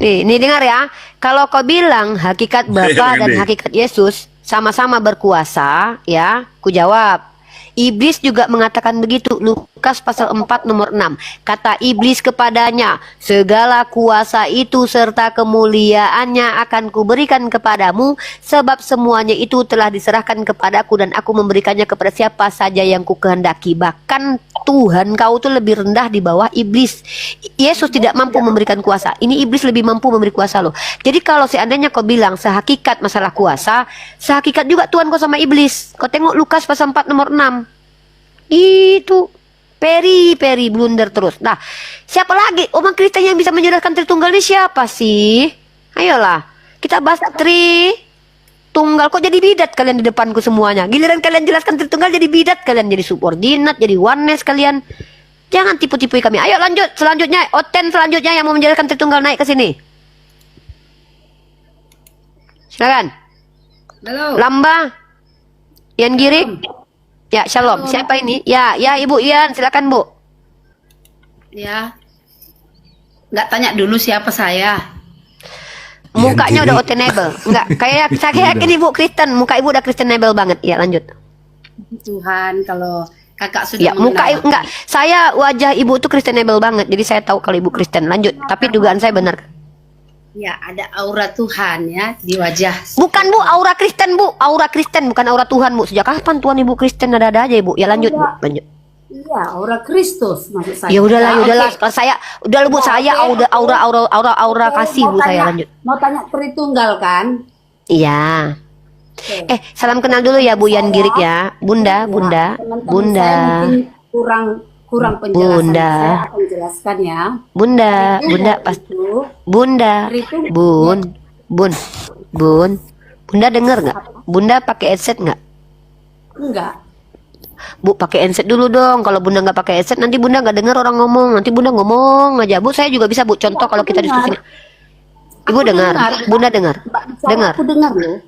Nih dengar ya. Kalau kau bilang hakikat Bapa dan hakikat Yesus sama-sama berkuasa, ya, ku jawab. Iblis juga mengatakan begitu. Lukas pasal 4 nomor 6. Kata iblis kepadanya, segala kuasa itu serta kemuliaannya akan kuberikan kepadamu, sebab semuanya itu telah diserahkan kepadaku dan aku memberikannya kepada siapa saja yang kukehendaki. Bahkan Tuhan kau tuh lebih rendah di bawah iblis. Yesus tidak mampu memberikan kuasa. Ini iblis lebih mampu memberi kuasa loh. Jadi kalau seandainya kau bilang sehakikat masalah kuasa, sehakikat juga Tuhan kau sama iblis. Kau tengok Lukas pasal 4 nomor 6. Itu Peri blunder terus. Nah, siapa lagi umat Kristen yang bisa menjelaskan Tritunggal ini siapa sih? Ayolah, kita bahas Tritunggal. Kok jadi bidat kalian di depanku semuanya? Giliran kalian jelaskan Tritunggal jadi bidat, kalian jadi subordinat, jadi oneness kalian. Jangan tipu-tipui kami. Ayo lanjut, selanjutnya Oten selanjutnya yang mau menjelaskan Tritunggal naik ke sini. Silakan. Halo. Lamba, Ian Girik. Ya, shalom. Siapa ini? Ya, Ibu Ian, silakan Bu. Ya. Nggak tanya dulu siapa saya. Mukanya udah otenable. Enggak, kayak saya yakin Ibu Kristen, muka Ibu udah Kristenable banget. Ya, lanjut. Tuhan, kalau kakak sudah Ya, muka enggak. Saya wajah Ibu tuh Kristenable banget. Jadi saya tahu kalau Ibu Kristen. Lanjut. Tapi dugaan saya benar. Ya, ada aura Tuhan ya di wajah. Bukan Bu, aura Kristen Bu. Aura Kristen bukan aura Tuhan Bu. Sejak kapan Tuhan Ibu Kristen ada-ada aja Ibu? Ya lanjut Bu, lanjut. Iya, aura Kristus maksud saya. Ya udahlah, Oke. Kalau saya udah Bu, saya aura kasih Bu saya lanjut. Mau tanya Tritunggal kan? Iya. Salam kenal dulu ya Bu Yan Girik ya. Bunda. Teman-teman saya mungkin kurang penjelasan. Bunda. Saya akan jelaskan ya. Bunda pas Itu Bunda, Bunda denger nggak? Bunda pakai headset nggak? enggak. Bu pakai headset dulu dong. Kalau Bunda nggak pakai headset nanti Bunda nggak dengar orang ngomong. Nanti Bunda ngomong aja. Bu saya juga bisa Bu contoh kalau kita diskusi. Ibu dengar, Bunda dengar, dengar, Aku dengar loh.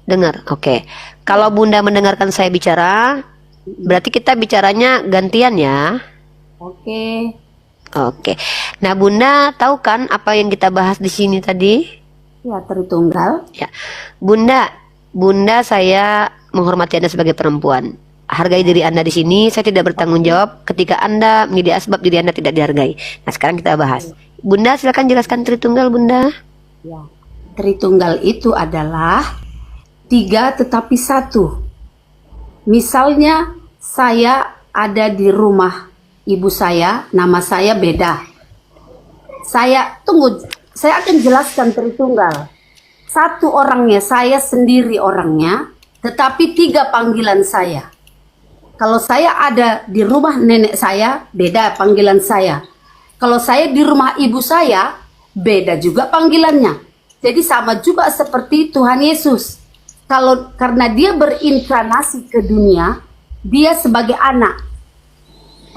dengar. Oke. Kalau Bunda mendengarkan saya bicara, berarti kita bicaranya gantian ya. Oke. Oke. Nah, Bunda tahu kan apa yang kita bahas di sini tadi? Ya, Tritunggal. Ya, Bunda, saya menghormati Anda sebagai perempuan. Hargai diri Anda di sini. Saya tidak bertanggung jawab ketika Anda menjadi asbab diri Anda tidak dihargai. Nah, sekarang kita bahas. Bunda, silakan jelaskan Tritunggal, Bunda. Ya. Tritunggal itu adalah 3 tetapi 1. Misalnya saya ada di rumah ibu saya, nama saya beda. Saya akan jelaskan Tritunggal. 1 orangnya, saya sendiri orangnya, tetapi 3 panggilan saya. Kalau saya ada di rumah nenek saya, beda panggilan saya. Kalau saya di rumah ibu saya, beda juga panggilannya. Jadi sama juga seperti Tuhan Yesus. Karena dia berinkarnasi ke dunia, dia sebagai anak.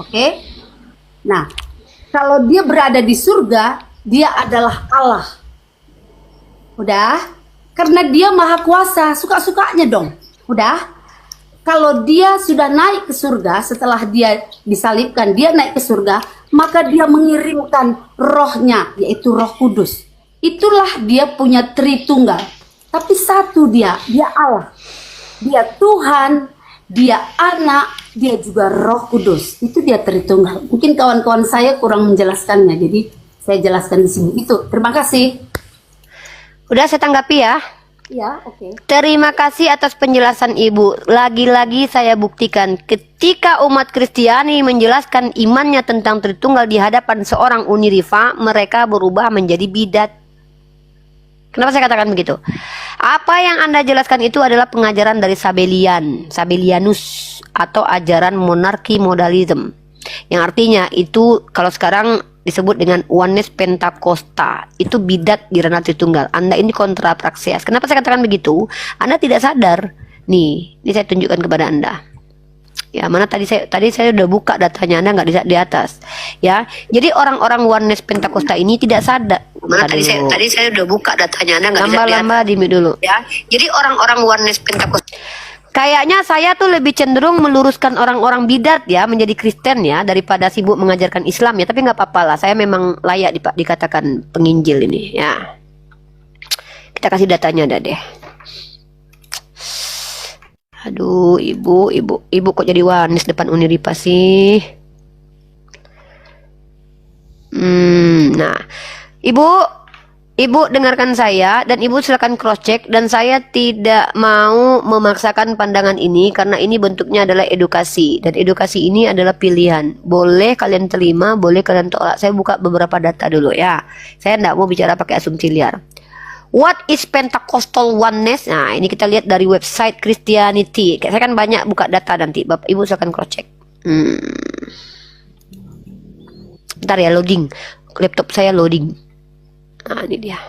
Oke? Nah, kalau dia berada di surga, dia adalah Allah. Udah? Karena dia maha kuasa, suka-sukanya dong. Udah? Kalau dia sudah naik ke surga, setelah dia disalibkan, dia naik ke surga, maka dia mengirimkan rohnya, yaitu Roh Kudus. Itulah dia punya Tritunggal. Tapi 1 dia Allah. Dia Tuhan, dia anak, dia juga Roh Kudus. Itu dia Tritunggal. Mungkin kawan-kawan saya kurang menjelaskannya, jadi saya jelaskan di sini. Itu, terima kasih. Udah, saya tanggapi ya. Ya, oke. Terima kasih atas penjelasan Ibu. Lagi-lagi saya buktikan ketika umat Kristiani menjelaskan imannya tentang Tritunggal di hadapan seorang Unirifa, mereka berubah menjadi bidat. Kenapa saya katakan begitu? Apa yang Anda jelaskan itu adalah pengajaran dari Sabellianus atau ajaran monarki modalism. Yang artinya itu kalau sekarang disebut dengan Oneness Pentakosta, itu bidat di ranah Tritunggal. Anda ini kontra praksias. Kenapa saya katakan begitu? Anda tidak sadar. Nih, ini saya tunjukkan kepada Anda. Ya, mana tadi saya udah buka datanya, Anda nggak di atas. Ya, jadi orang-orang Oneness Pentakosta ini tidak sadar. Mana tadi saya udah buka datanya, Anda nggak lamba-lamba di mute dulu. Ya, jadi orang-orang Oneness Pentakosta. Kayaknya saya tuh lebih cenderung meluruskan orang-orang bidat ya menjadi Kristen ya daripada sibuk mengajarkan Islam ya, tapi nggak apa-apa lah, saya memang layak dikatakan penginjil ini ya. Kita kasih datanya ada deh. Aduh, ibu kok jadi wanis depan Uniripa sih? Nah, Ibu dengarkan saya dan Ibu silakan cross check, dan saya tidak mau memaksakan pandangan ini karena ini bentuknya adalah edukasi dan edukasi ini adalah pilihan. Boleh kalian terima, boleh kalian tolak. Saya buka beberapa data dulu ya. Saya tidak mau bicara pakai asumsi liar. What is Pentecostal Oneness? Nah, ini kita lihat dari website Christianity. Saya kan banyak buka data nanti. Bapak Ibu silakan cross check. Bentar ya, loading. Laptop saya loading. Nah, ini dia.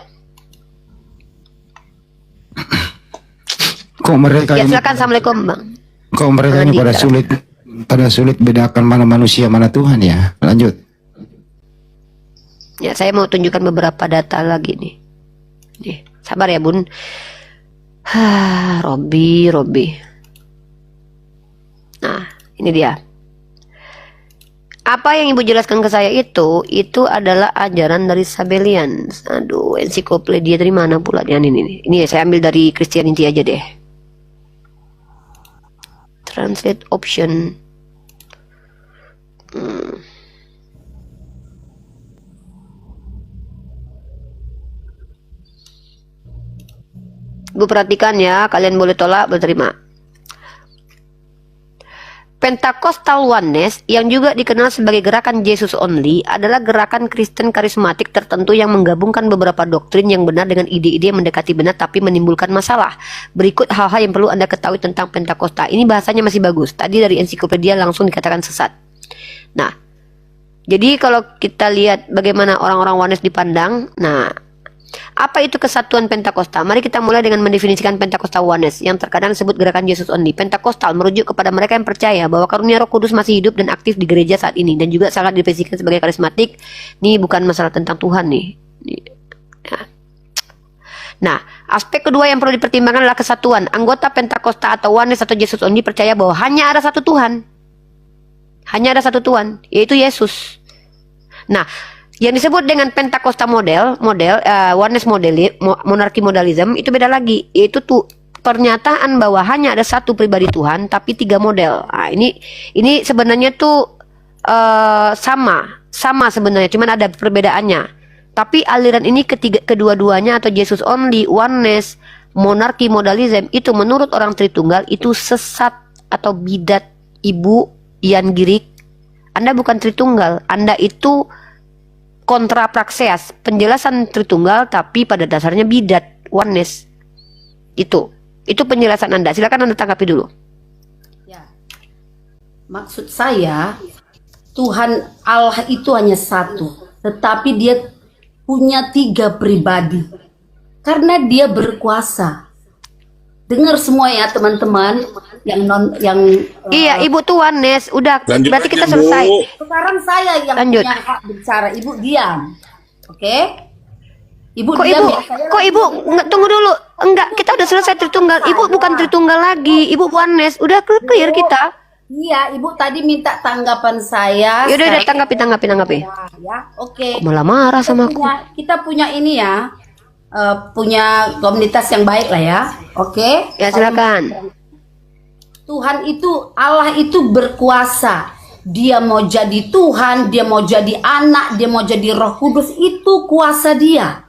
Kok mereka Ya, ini, silakan. Assalamualaikum, Bang. kok mereka ini pada sulit bedakan mana manusia mana Tuhan ya. Lanjut. Ya, saya mau tunjukkan beberapa data lagi nih. Nih, sabar ya, Bun. Robi. Nah, ini dia. Apa yang Ibu jelaskan ke saya itu adalah ajaran dari Sabellian. Aduh, ensiklopedia dari mana pula yang ini? Ini saya ambil dari Christianity aja deh. Translate option. Ibu perhatikan ya, kalian boleh tolak, boleh terima. Pentecostal Oneness yang juga dikenal sebagai gerakan Jesus Only adalah gerakan Kristen karismatik tertentu yang menggabungkan beberapa doktrin yang benar dengan ide-ide yang mendekati benar tapi menimbulkan masalah. Berikut hal-hal yang perlu Anda ketahui tentang Pentakosta. Ini bahasanya masih bagus. Tadi dari ensiklopedia langsung dikatakan sesat. Nah, jadi kalau kita lihat bagaimana orang-orang Oneness dipandang, nah, apa itu kesatuan Pentakosta? Mari kita mulai dengan mendefinisikan Pentakosta Oneness yang terkadang disebut gerakan Jesus Only. Pentakostal merujuk kepada mereka yang percaya bahwa karunia Roh Kudus masih hidup dan aktif di gereja saat ini dan juga sangat didefinisikan sebagai karismatik. Ini bukan masalah tentang Tuhan nih. Ya. Nah, aspek kedua yang perlu dipertimbangkan adalah kesatuan. Anggota Pentakosta atau Oneness atau Jesus Only percaya bahwa hanya ada satu Tuhan. Hanya ada satu Tuhan, yaitu Yesus. Nah, Yang disebut dengan Pentakosta oneness monarki modalism itu beda lagi. Itu tuh pernyataan bahwa hanya ada satu pribadi Tuhan tapi 3 model. Nah, ini sebenarnya tuh sama sebenarnya, cuman ada perbedaannya. Tapi aliran ini kedua-duanya atau Jesus only, oneness, monarki modalism itu menurut orang Tritunggal itu sesat atau bidat. Ibu Ian Girik, Anda bukan Tritunggal, Anda itu kontra praxeas, penjelasan Tritunggal tapi pada dasarnya bidat, oneness. Itu penjelasan Anda. Silakan Anda tanggapi dulu. Ya. Maksud saya, Tuhan Allah itu hanya satu, tetapi dia punya 3 pribadi. Karena dia berkuasa. Dengar semua ya teman-teman Iya, Ibu tuh oneness. Udah, Lanjut berarti kita aja, selesai. Bu. Sekarang saya yang Lanjut. punya hak bicara, Ibu diam. Oke? Ibu Kok diam Ibu, ya. Saya kok Ibu tunggu dulu. Enggak, kita udah selesai Tritunggal. Ibu bukan Tritunggal lagi. Ibu oneness. Udah clear kita. Iya, Ibu tadi minta tanggapan saya. Yaudah, Saya- tanggapi. Ya, oke. Kok malah marah sama aku? Kita punya ini ya, punya komunitas yang baik lah ya. Oke? Ya, silakan. Tuhan itu, Allah itu berkuasa. Dia mau jadi Tuhan, dia mau jadi anak, dia mau jadi Roh Kudus, itu kuasa dia.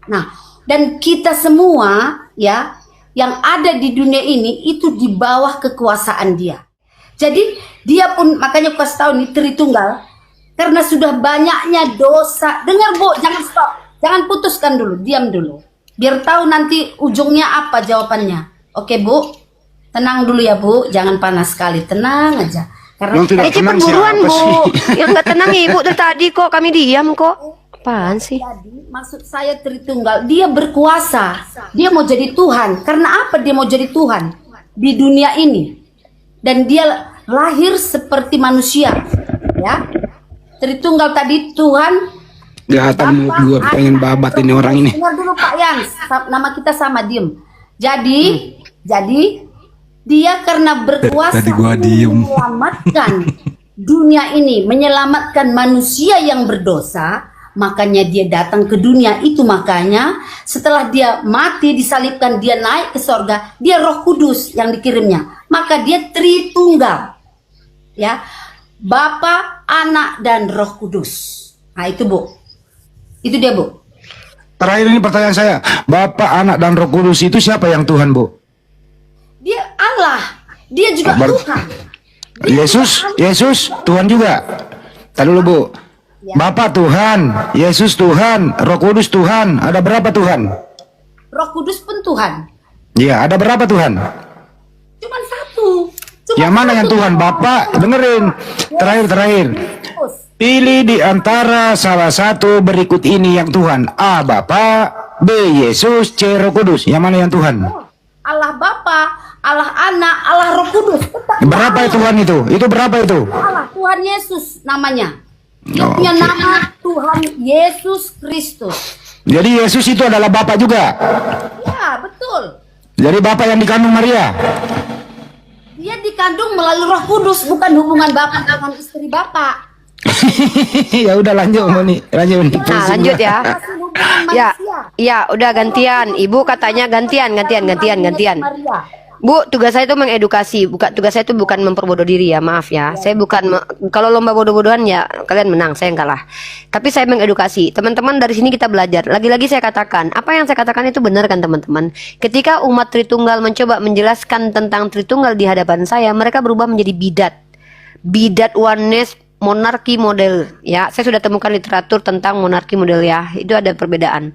Nah, dan kita semua ya yang ada di dunia ini itu di bawah kekuasaan dia. Jadi dia pun, makanya aku kasih tahu nih Tritunggal, karena sudah banyaknya dosa. Dengar Bu, jangan stop, jangan putuskan dulu, diam dulu, biar tahu nanti ujungnya apa jawabannya. Oke Bu, tenang dulu ya Bu, jangan panas sekali, tenang aja. Karena Yang tidak Cepet tenang buruan siapa Bu. sih? Yang nggak tenang Ibu dari tadi kok, kami diam kok. Apaan sih? jadi maksud saya Tritunggal, dia berkuasa, dia mau jadi Tuhan. Karena apa dia mau jadi Tuhan di dunia ini? Dan dia lahir seperti manusia, ya. Tritunggal tadi Tuhan. Kelihatan Bapak, gue pengen Anak, babat ini orang ini. Dengar dulu Pak Yans, nama kita sama, diem. Jadi dia karena berkuasa Tadi gua ingin diem. menyelamatkan dunia ini, menyelamatkan manusia yang berdosa, makanya dia datang ke dunia itu. Makanya setelah dia mati disalibkan, dia naik ke sorga, dia Roh Kudus yang dikirimnya. Maka dia Tritunggal, ya, Bapa, Anak, dan Roh Kudus. Nah itu Bu, itu dia Bu. Terakhir ini pertanyaan saya, Bapak, Anak, dan Roh Kudus itu siapa yang Tuhan, Bu? Dia Allah, dia juga Tuhan. Yesus Tuhan juga. Tadi dulu Bu. Bapak Tuhan, Yesus Tuhan, Roh Kudus Tuhan. Ada berapa Tuhan? Roh Kudus pun Tuhan. Iya, ada berapa Tuhan? Cuman satu. Yang mana yang Tuhan? Bapak, dengerin. Terakhir. Yesus. Pilih di antara salah satu berikut ini yang Tuhan. A. Bapak, B. Yesus, C. Roh Kudus. Yang mana yang Tuhan? Allah Bapa, Allah Anak, Allah Roh Kudus. Tetap Berapa Tuhan itu? Itu berapa itu? Allah, Tuhan Yesus namanya. Dia Oh, punya oke. nama Tuhan Yesus Kristus. Jadi Yesus itu adalah Bapak juga. Ya, betul. Jadi Bapak yang dikandung Maria. Dia dikandung melalui Roh Kudus, bukan hubungan Bapak dengan istri Bapak. Ya udah lanjut Moni. Lanjut. Nah, lanjut ya. Masih hubungan Ya, manusia. ya udah gantian. Ibu katanya gantian. Maria. Bu, tugas saya itu mengedukasi. Tugas saya itu bukan memperbodoh diri ya, maaf ya. Saya bukan kalau lomba bodoh-bodohan ya kalian menang, saya yang kalah. Tapi saya mengedukasi. Teman-teman dari sini kita belajar. Lagi-lagi saya katakan, apa yang saya katakan itu benar kan teman-teman? Ketika umat Tritunggal mencoba menjelaskan tentang Tritunggal di hadapan saya, mereka berubah menjadi bidat. Bidat oneness monarki model ya. Saya sudah temukan literatur tentang monarki model ya. Itu ada perbedaan.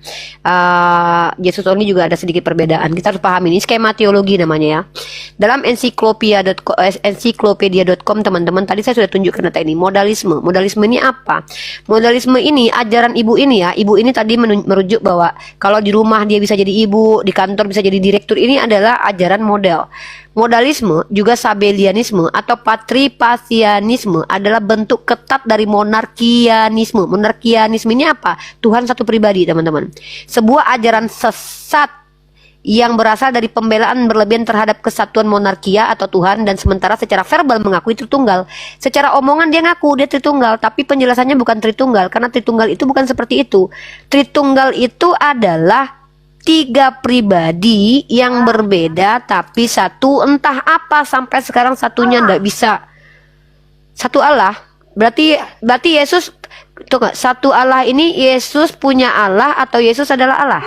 Jesus only juga ada sedikit perbedaan. Kita harus pahami ini skema teologi namanya ya. Dalam ensiklopedia.com teman-teman, tadi saya sudah tunjukkan data ini. Modalisme. Modalisme ini apa? Modalisme ini ajaran ibu ini ya. Ibu ini tadi merujuk bahwa kalau di rumah dia bisa jadi ibu, di kantor bisa jadi direktur. Ini adalah ajaran model. Modalisme juga sabelianisme atau patripasianisme adalah bentuk ketat dari monarkianisme. Monarkianisme ini apa? Tuhan satu pribadi, teman-teman. Sebuah ajaran sesat yang berasal dari pembelaan berlebihan terhadap kesatuan monarkia atau Tuhan, dan sementara secara verbal mengakui Tritunggal. Secara omongan dia ngaku dia Tritunggal, tapi penjelasannya bukan Tritunggal, karena Tritunggal itu bukan seperti itu. Tritunggal itu adalah 3 pribadi yang berbeda, tapi satu entah apa sampai sekarang satunya ndak bisa. Satu Allah. Berarti Yesus, tuh gak, satu Allah ini Yesus punya Allah atau Yesus adalah Allah?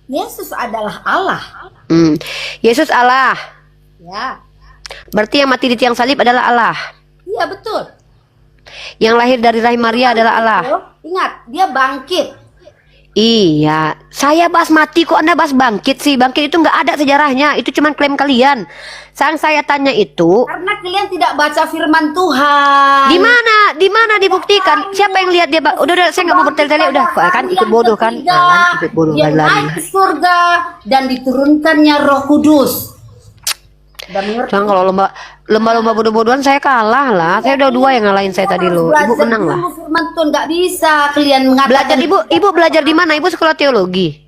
Yesus adalah Allah. Yesus Allah. Ya. Berarti yang mati di tiang salib adalah Allah. Iya betul. Yang lahir dari rahim Maria adalah Allah. Ingat, dia bangkit. Iya, saya bahas mati kok Anda bahas bangkit sih. Bangkit itu nggak ada sejarahnya, itu cuma klaim kalian. Yang saya tanya itu, Karena kalian tidak baca firman Tuhan. di mana dibuktikan? Siapa yang lihat dia? Udah, saya nggak mau bertele-tele, udah kan ikut bodoh kan? Nah, ikut bodoh Dia lari. naik ke surga dan diturunkannya Roh Kudus. Jangan kalau lomba bodoh-bodohan saya kalah lah. Saya udah 2 yang ngalahin saya tadi loh. Ibu menang lah. Firman Tuhan nggak bisa kalian mengatakan. Belajar ibu belajar di mana? Ibu sekolah teologi.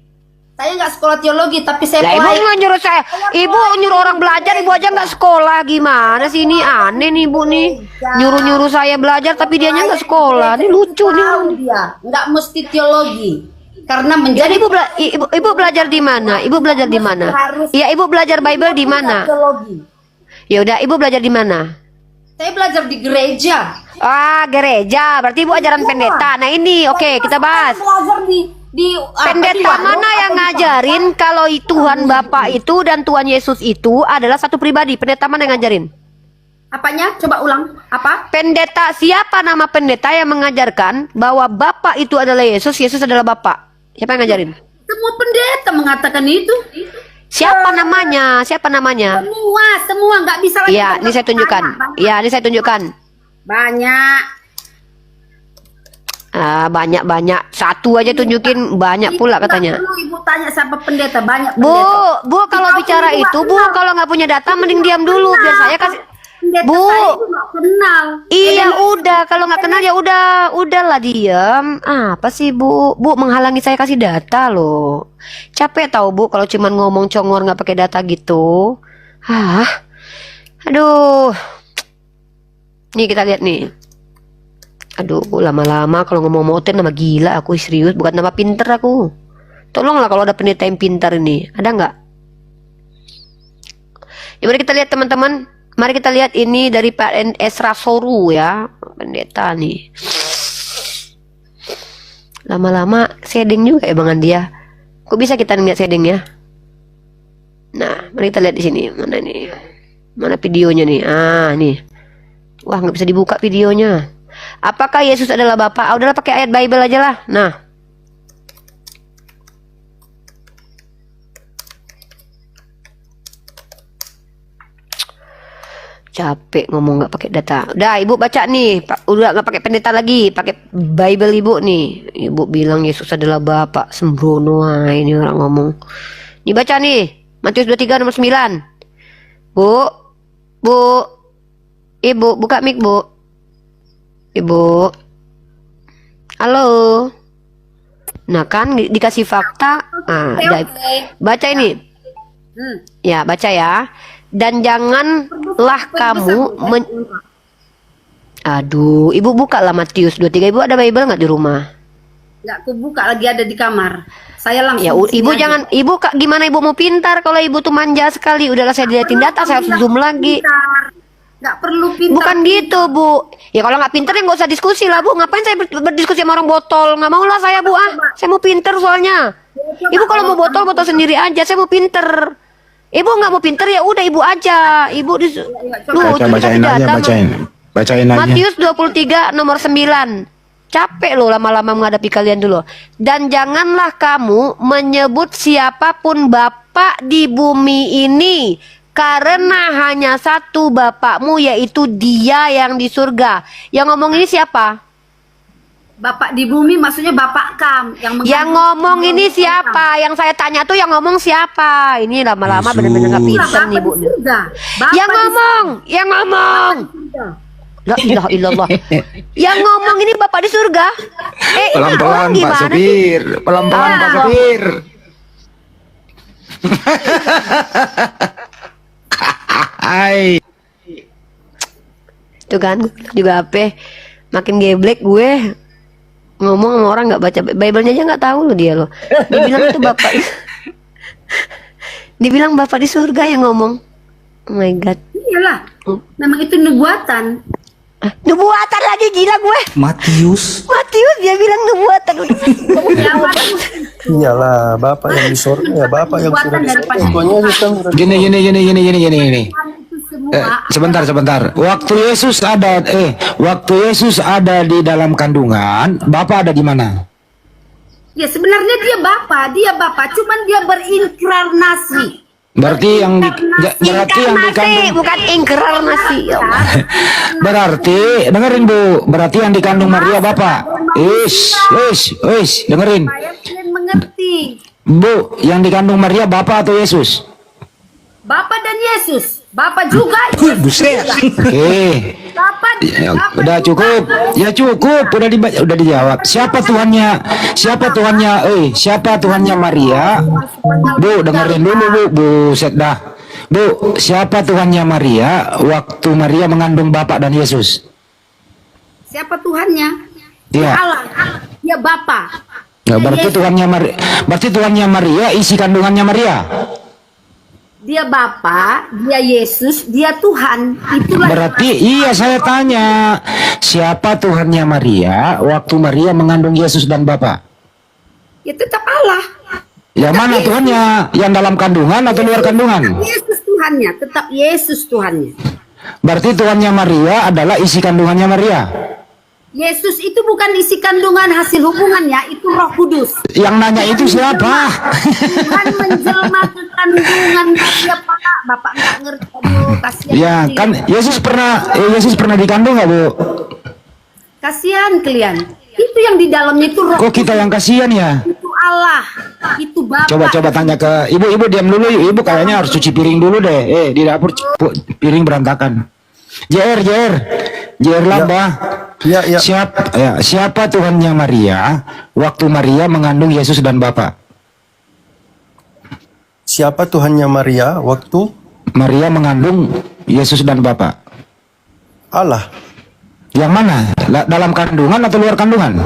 Saya nggak sekolah teologi, tapi saya Lah ibu nggak nyuruh saya. Ibu nyuruh orang belajar, ibu aja nggak sekolah. Gimana sih ini aneh nih ibu nih. Nyuruh saya belajar tapi dianya nggak sekolah. Ini lucu nih orang. Dia nggak mesti teologi. Karena Jadi menjadi ibu belajar di mana? Ibu belajar di mana? Iya, ibu belajar Bible di mana? teologi. Ya udah, ibu belajar di mana? Saya belajar di gereja. Ah, gereja. Berarti ibu ajaran pendeta. Nah, ini oke, kita bahas. Saya belajar di Pendeta mana yang ngajarin kalau Tuhan Bapa itu dan Tuhan Yesus itu adalah satu pribadi? Pendeta mana yang ngajarin? Apanya? Coba ulang. Apa? Pendeta, siapa nama pendeta yang mengajarkan bahwa Bapa itu adalah Yesus, Yesus adalah Bapa? Siapa yang ngajarin? Semua pendeta mengatakan itu. Siapa namanya? Siapa namanya? Semua nggak bisa lagi. Iya, ini saya tunjukkan. Iya, ini saya tunjukkan. Banyak. Banyak. Satu aja tunjukin, banyak pula katanya. Ibu tanya siapa pendeta, banyak Bu, pendeta. kalau bicara itu, Bu, kalau nggak punya data mending diam dulu biar saya kasih. Pendeta Bu. saya itu nggak kenal. Iya udah, kalau nggak kenal ya udahlah diam. Apa sih Bu? Bu menghalangi saya kasih data loh. Capek tahu Bu kalau cuman ngomong congor nggak pakai data gitu. Aduh. Nih kita lihat nih. Aduh, lama-lama kalau ngomong moten nama gila aku, serius, bukan nama pinter aku. Tolonglah kalau ada pendeta yang pintar ini, ada nggak? Ya, mari kita lihat teman-teman. Mari kita lihat ini dari Pak Esra Soru ya, pendeta nih. Lama-lama shading juga emang dia. Kok bisa kita lihat shadingnya? Nah, mari kita lihat di sini. Mana nih? Mana videonya nih? Nih. Wah, nggak bisa dibuka videonya. Apakah Yesus adalah Bapa? Udahlah pakai ayat Bible aja lah. Nah. Capek ngomong nggak pakai data. Udah, ibu baca nih. Udah nggak pakai pendeta lagi, pakai Bible ibu nih. Ibu bilang Yesus adalah Bapa. Sembrono ini orang ngomong. Nih baca nih. Matius 23 nomor 9. Bu, ibu buka mic bu. Ibu, halo. Nah kan dikasih fakta. Baca ini. Ya baca ya. Dan janganlah kamu Aduh, ibu buka lah Matius 23. Ibu ada Bible nggak di rumah? Nggak, aku buka lagi, ada di kamar. Saya langsung. Ya, ibu jangan, gimana ibu mau pintar kalau ibu tuh manja sekali. Udahlah saya dilihatin data, saya harus zoom lagi. Nggak perlu pintar. Bukan gitu Bu. Ya kalau nggak pintar ya nggak usah diskusi lah Bu. Ngapain saya berdiskusi sama orang botol? Nggak mau lah saya Bu. Saya mau pintar soalnya. Ibu kalau mau botol sendiri aja. Saya mau pintar. Ibu nggak mau pintar ya udah ibu aja. Ibu bacain aja. Matius 23 nomor 9. Capek loh lama-lama menghadapi kalian dulu. Dan janganlah kamu menyebut siapapun Bapa di bumi ini, karena hanya satu Bapakmu, yaitu Dia yang di surga. Yang ngomong ini siapa? Bapak di bumi maksudnya Bapak Kam yang ngomong ini siapa? Yang saya tanya tuh yang ngomong siapa? Ini lama-lama benar-benar nggak pintar nih Bu. Yang ngomong. La ilaha illallah. Yang ngomong ini Bapak di surga. Pelan-pelan Pak Supir. Pelan-pelan Pak Supir. Hai. Itu kan gue bilang juga apa? Makin geblek gue ngomong sama orang nggak baca Bible-nya aja nggak tahu loh dia loh. Dibilang itu bapak. Dibilang bapak di surga yang ngomong. Oh my god. Iyalah, memang itu nubuatan. Nubuatan lagi gila gue. Matius. Matius dia bilang nubuatan. Iyalah, Bapak yang di surga ya, Bapak yang sudah di surga. Tuhan Yesus kan sudah Gini. Itu semua Sebentar. Waktu Yesus ada di dalam kandungan, Bapak ada di mana? ya sebenarnya dia bapak, cuman dia berinkarnasi. Berarti yang Inkarnasi dikandung, bukan inkarnasi. Ya Allah. berarti dengerin Bu, berarti yang dikandung Maria Bapak. Dengerin. Saya kalian mengerti. Bu, yang dikandung Maria Bapak atau Yesus? Bapak dan Yesus. Bapak juga. Buset. Oke. Bapak, Ya, Bapak udah juga. cukup. Ya cukup, udah dijawab. Siapa Tuhannya? Siapa Tuhannya Maria? Bu, dengerin dulu Bu. Buset dah. Bu, siapa Tuhannya Maria waktu Maria mengandung Bapak dan Yesus? Siapa Tuhannya? Iya. Allah. Dia Bapak. Ya, berarti Tuhannya Maria isi kandungannya Maria. Dia Bapa, dia Yesus, dia Tuhan. Itulah Berarti iya, saya tanya, siapa Tuhannya Maria waktu Maria mengandung Yesus dan Bapa? ya tetap Allah. Yang mana Tuhannya? Yang dalam kandungan atau luar kandungan? Yesus Tuhannya, tetap Yesus Tuhannya. Berarti Tuhannya Maria adalah isi kandungannya Maria. Yesus itu bukan isi kandungan hasil hubungannya, itu Roh Kudus. Yang nanya itu siapa? Tuhan menjelma ke kandungan dia Pak. Bapak nggak ngerti, aduh kasihan. Ya kan Yesus pernah dikandung nggak Bu? Kasihan kalian. Itu yang di dalamnya itu Roh Kok kita yang kasihan ya? itu Allah, itu Bapak. Coba tanya ke ibu diam dulu yuk. Ibu kayaknya harus cuci piring dulu deh. Di dapur piring berantakan. JR Lambah. Ya. Siapa Tuhannya Maria waktu Maria mengandung Yesus dan Bapa? Siapa Tuhannya Maria waktu Maria mengandung Yesus dan Bapa? Allah? Yang mana? Dalam kandungan atau luar kandungan?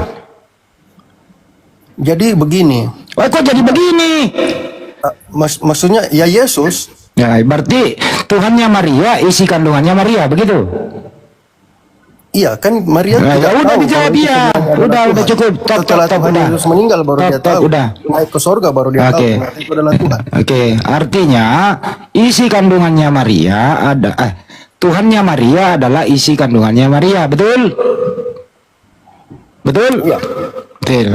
Jadi begini, Kok jadi begini? maksudnya ya Yesus. Ya, berarti Tuhannya Maria isi kandungannya Maria, begitu? Iya kan Maria Nah, tidak ya udah tahu dijawab kalau itu ya. sebenarnya adalah Udah Tuhan. cukup. Top, Setelah Tuhan udah. Yesus meninggal baru dia Top, tahu. udah. Naik ke sorga baru dia tahu Oke. ternyata itu adalah Tuhan. Oke, artinya isi kandungannya Maria Tuhannya Maria adalah isi kandungannya Maria, betul? Betul? Iya. Betul.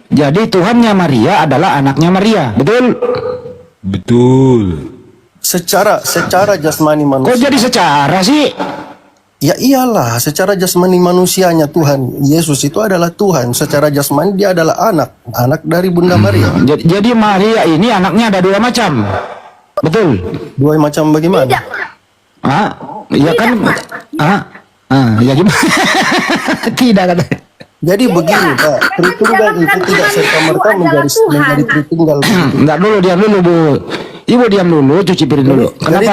Jadi Tuhannya Maria adalah anaknya Maria, betul? Secara jasmani Kok manusia. jadi secara sih? Ya iyalah, secara jasmani manusianya Tuhan Yesus itu adalah Tuhan. Secara jasmani dia adalah anak dari Bunda Maria. Jadi Maria ini anaknya ada dua macam, betul? Dua macam bagaimana? Ya kan? Ya gimana? Tidak kata. Jadi begini Pak, Tritunggal itu tidak serta-merta menjadi Tritunggal. Enggak dulu, diam dulu Bu. Ibu diam dulu, cuci piring dulu. Jadi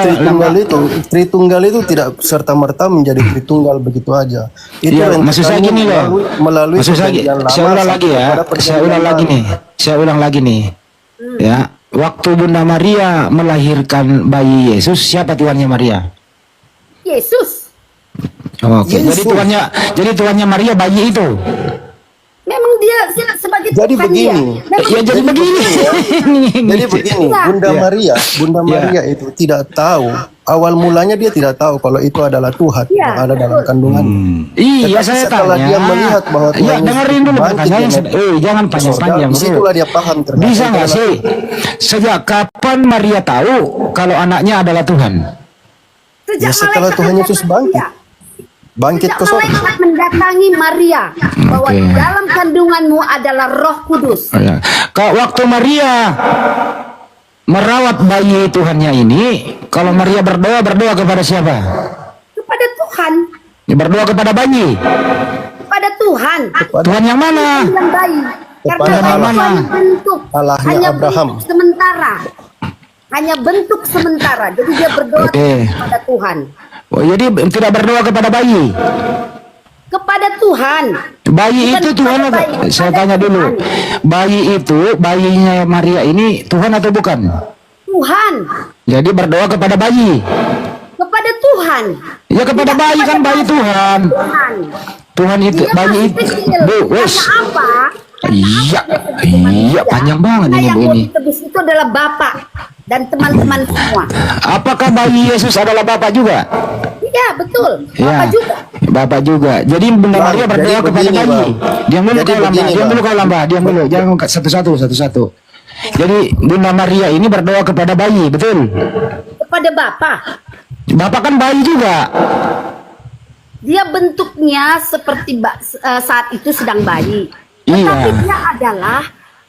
Tritunggal itu tidak serta-merta menjadi Tritunggal begitu aja. Itu Ya, maksud saya gini loh. melalui Maksud saya, perjanjian lama saya ulang lagi ya. sampai pada perjanjian Saya ulang lagi nih. Ya, waktu Bunda Maria melahirkan bayi Yesus, siapa tuannya Maria? Yesus. Oke, Yesus. jadi tuannya Maria bayi itu. Memang dia sebagai Jadi Tuhan begini. dia. Memang Ya jadi begini. Jadi begini, Bunda Maria itu tidak tahu. Awal mulanya dia tidak tahu kalau itu adalah Tuhan Iya, yang ada dalam kandungan. Iya, Tetapi saya setelah tanya. dia melihat bahwa Tuhan Ya, Yesus dengerin dulu bangkit pertanyaan. dari Jangan panjang-panjang. Disitulah dia paham ternyata Bisa itu nggak adalah sih? Sejak kapan Maria tahu kalau anaknya adalah Tuhan? sejak Ya, setelah malaikat Tuhan Yesus mendatangi bangkit. dia. Bangkit Sejak ke sorga. malaikat mendatangi Maria bahwa Oke. di dalam kandunganmu adalah Roh Kudus. Ya. Waktu Maria merawat bayi Tuhannya ini, kalau Maria berdoa kepada siapa? Kepada Tuhan, Ya, berdoa kepada bayi. kepada Tuhan. Tuhan yang mana? Yang bayi. Karena kepada Allah Allah, hanya bentuk, Allahnya hanya Abraham. bentuk sementara, hanya bentuk sementara. Jadi dia berdoa Oke. kepada Tuhan, Oh, jadi tidak berdoa kepada bayi. kepada Tuhan. Bayi Bukan itu Tuhan kepada atau bayi, saya kepada tanya dulu. Tuhan. Bayi itu, bayinya Maria ini Tuhan atau bukan? Tuhan, Jadi berdoa kepada bayi. kepada Tuhan. Ya kepada Tidak bayi, kan bayi Tuhan. Tuhan. Tuhan itu Dia bayi masih itu. kecil. Bu, wes. Karena apa? Iya, Karena iya, manusia. panjang banget Karena ini, yang Bu, mau ini. ditebus itu adalah Bapak dan teman-teman semua. Apakah bayi Yesus adalah Bapak juga? Iya, betul. Bapak Ya, juga. Bapak juga. Jadi Bunda Bang, Maria berdoa jadi kepada begini, bayi. Bang. Diam dulu Jadi kau lamba, begini, diam Bang. dulu kau lamba, diam dulu. Jangan satu-satu. Jadi Bunda Maria ini berdoa kepada bayi, betul? Kepada Bapak. Bapak kan bayi juga. Dia bentuknya seperti saat itu sedang bayi. Iya. Tetapi dia adalah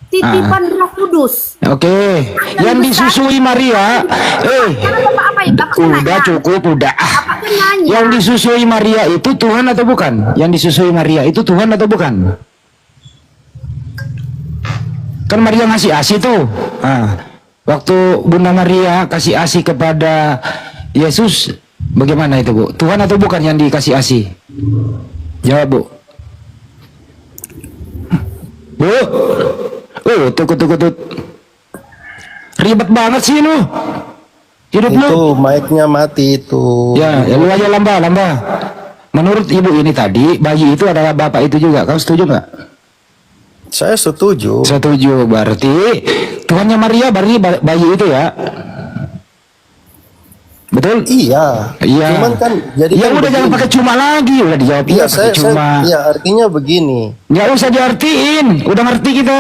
titipan Roh Kudus. Oke, yang disusui Maria, Karena Bapak apa ya? Bapak kan udah nanya. cukup, udah. Bapak kan nanya. Yang disusui Maria itu Tuhan atau bukan? Yang disusui Maria itu Tuhan atau bukan? Kan Maria ngasih ASI tuh. Nah, waktu Bunda Maria kasih ASI kepada Yesus, bagaimana itu, Bu? Tuhan atau bukan yang dikasih ASI? Jawab, Bu. Bu. Tut. Ribet banget sih lu. Hidup lu. Itu mic-nya mati itu. Ya, lu aja lamba. Menurut ibu ini tadi, bayi itu adalah bapak itu juga. Kau setuju nggak? Saya setuju. Setuju. Berarti Tuhannya Maria bayi itu ya. Betul? Iya. Iya. Cuman kan jadi ya kan udah jangan begini. pakai cuma lagi, udah dijawab Iya, pakai cuma. iya, artinya begini. Nggak usah diartiin, udah ngerti kita.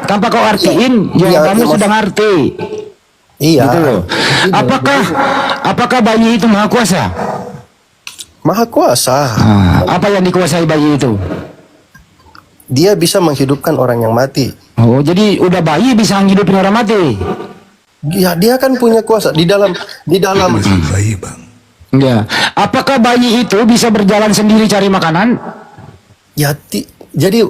Tanpa kau artiin, Iya, jawabanmu iya, sudah ngerti. Iya. Gitu loh. Begini, Apakah bayi itu maha kuasa? Maha kuasa. Apa yang dikuasai bayi itu? Dia bisa menghidupkan orang yang mati. Oh, jadi udah bayi bisa ngidupin orang mati. Ya, dia kan punya kuasa di dalam Bayi, Bang. Ya. Apakah bayi itu bisa berjalan sendiri cari makanan? ya jadi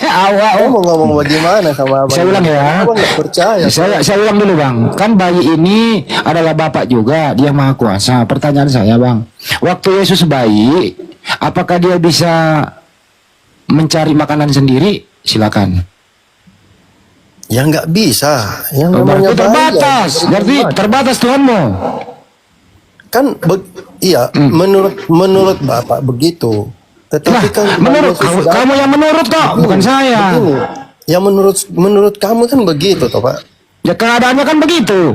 Awak. mau ngomong bagaimana sama abang? Saya ulang ya. Abang nggak percaya. Saya ulang dulu, Bang. Kan bayi ini adalah bapak juga, dia maha kuasa. Pertanyaan saya, Bang. Waktu Yesus bayi, apakah dia bisa mencari makanan sendiri? Silakan. Ya nggak bisa. Yang Oh, namanya berarti terbatas. bayi, ya. Berarti terbatas Tuhanmu. Kan iya, menurut Bapak begitu. Tetapi Nah, kan menurut Yesus kamu yang menurut kok, bukan saya. Begini. Ya menurut kamu kan begitu toh, Pak. Ya keadaannya kan begitu.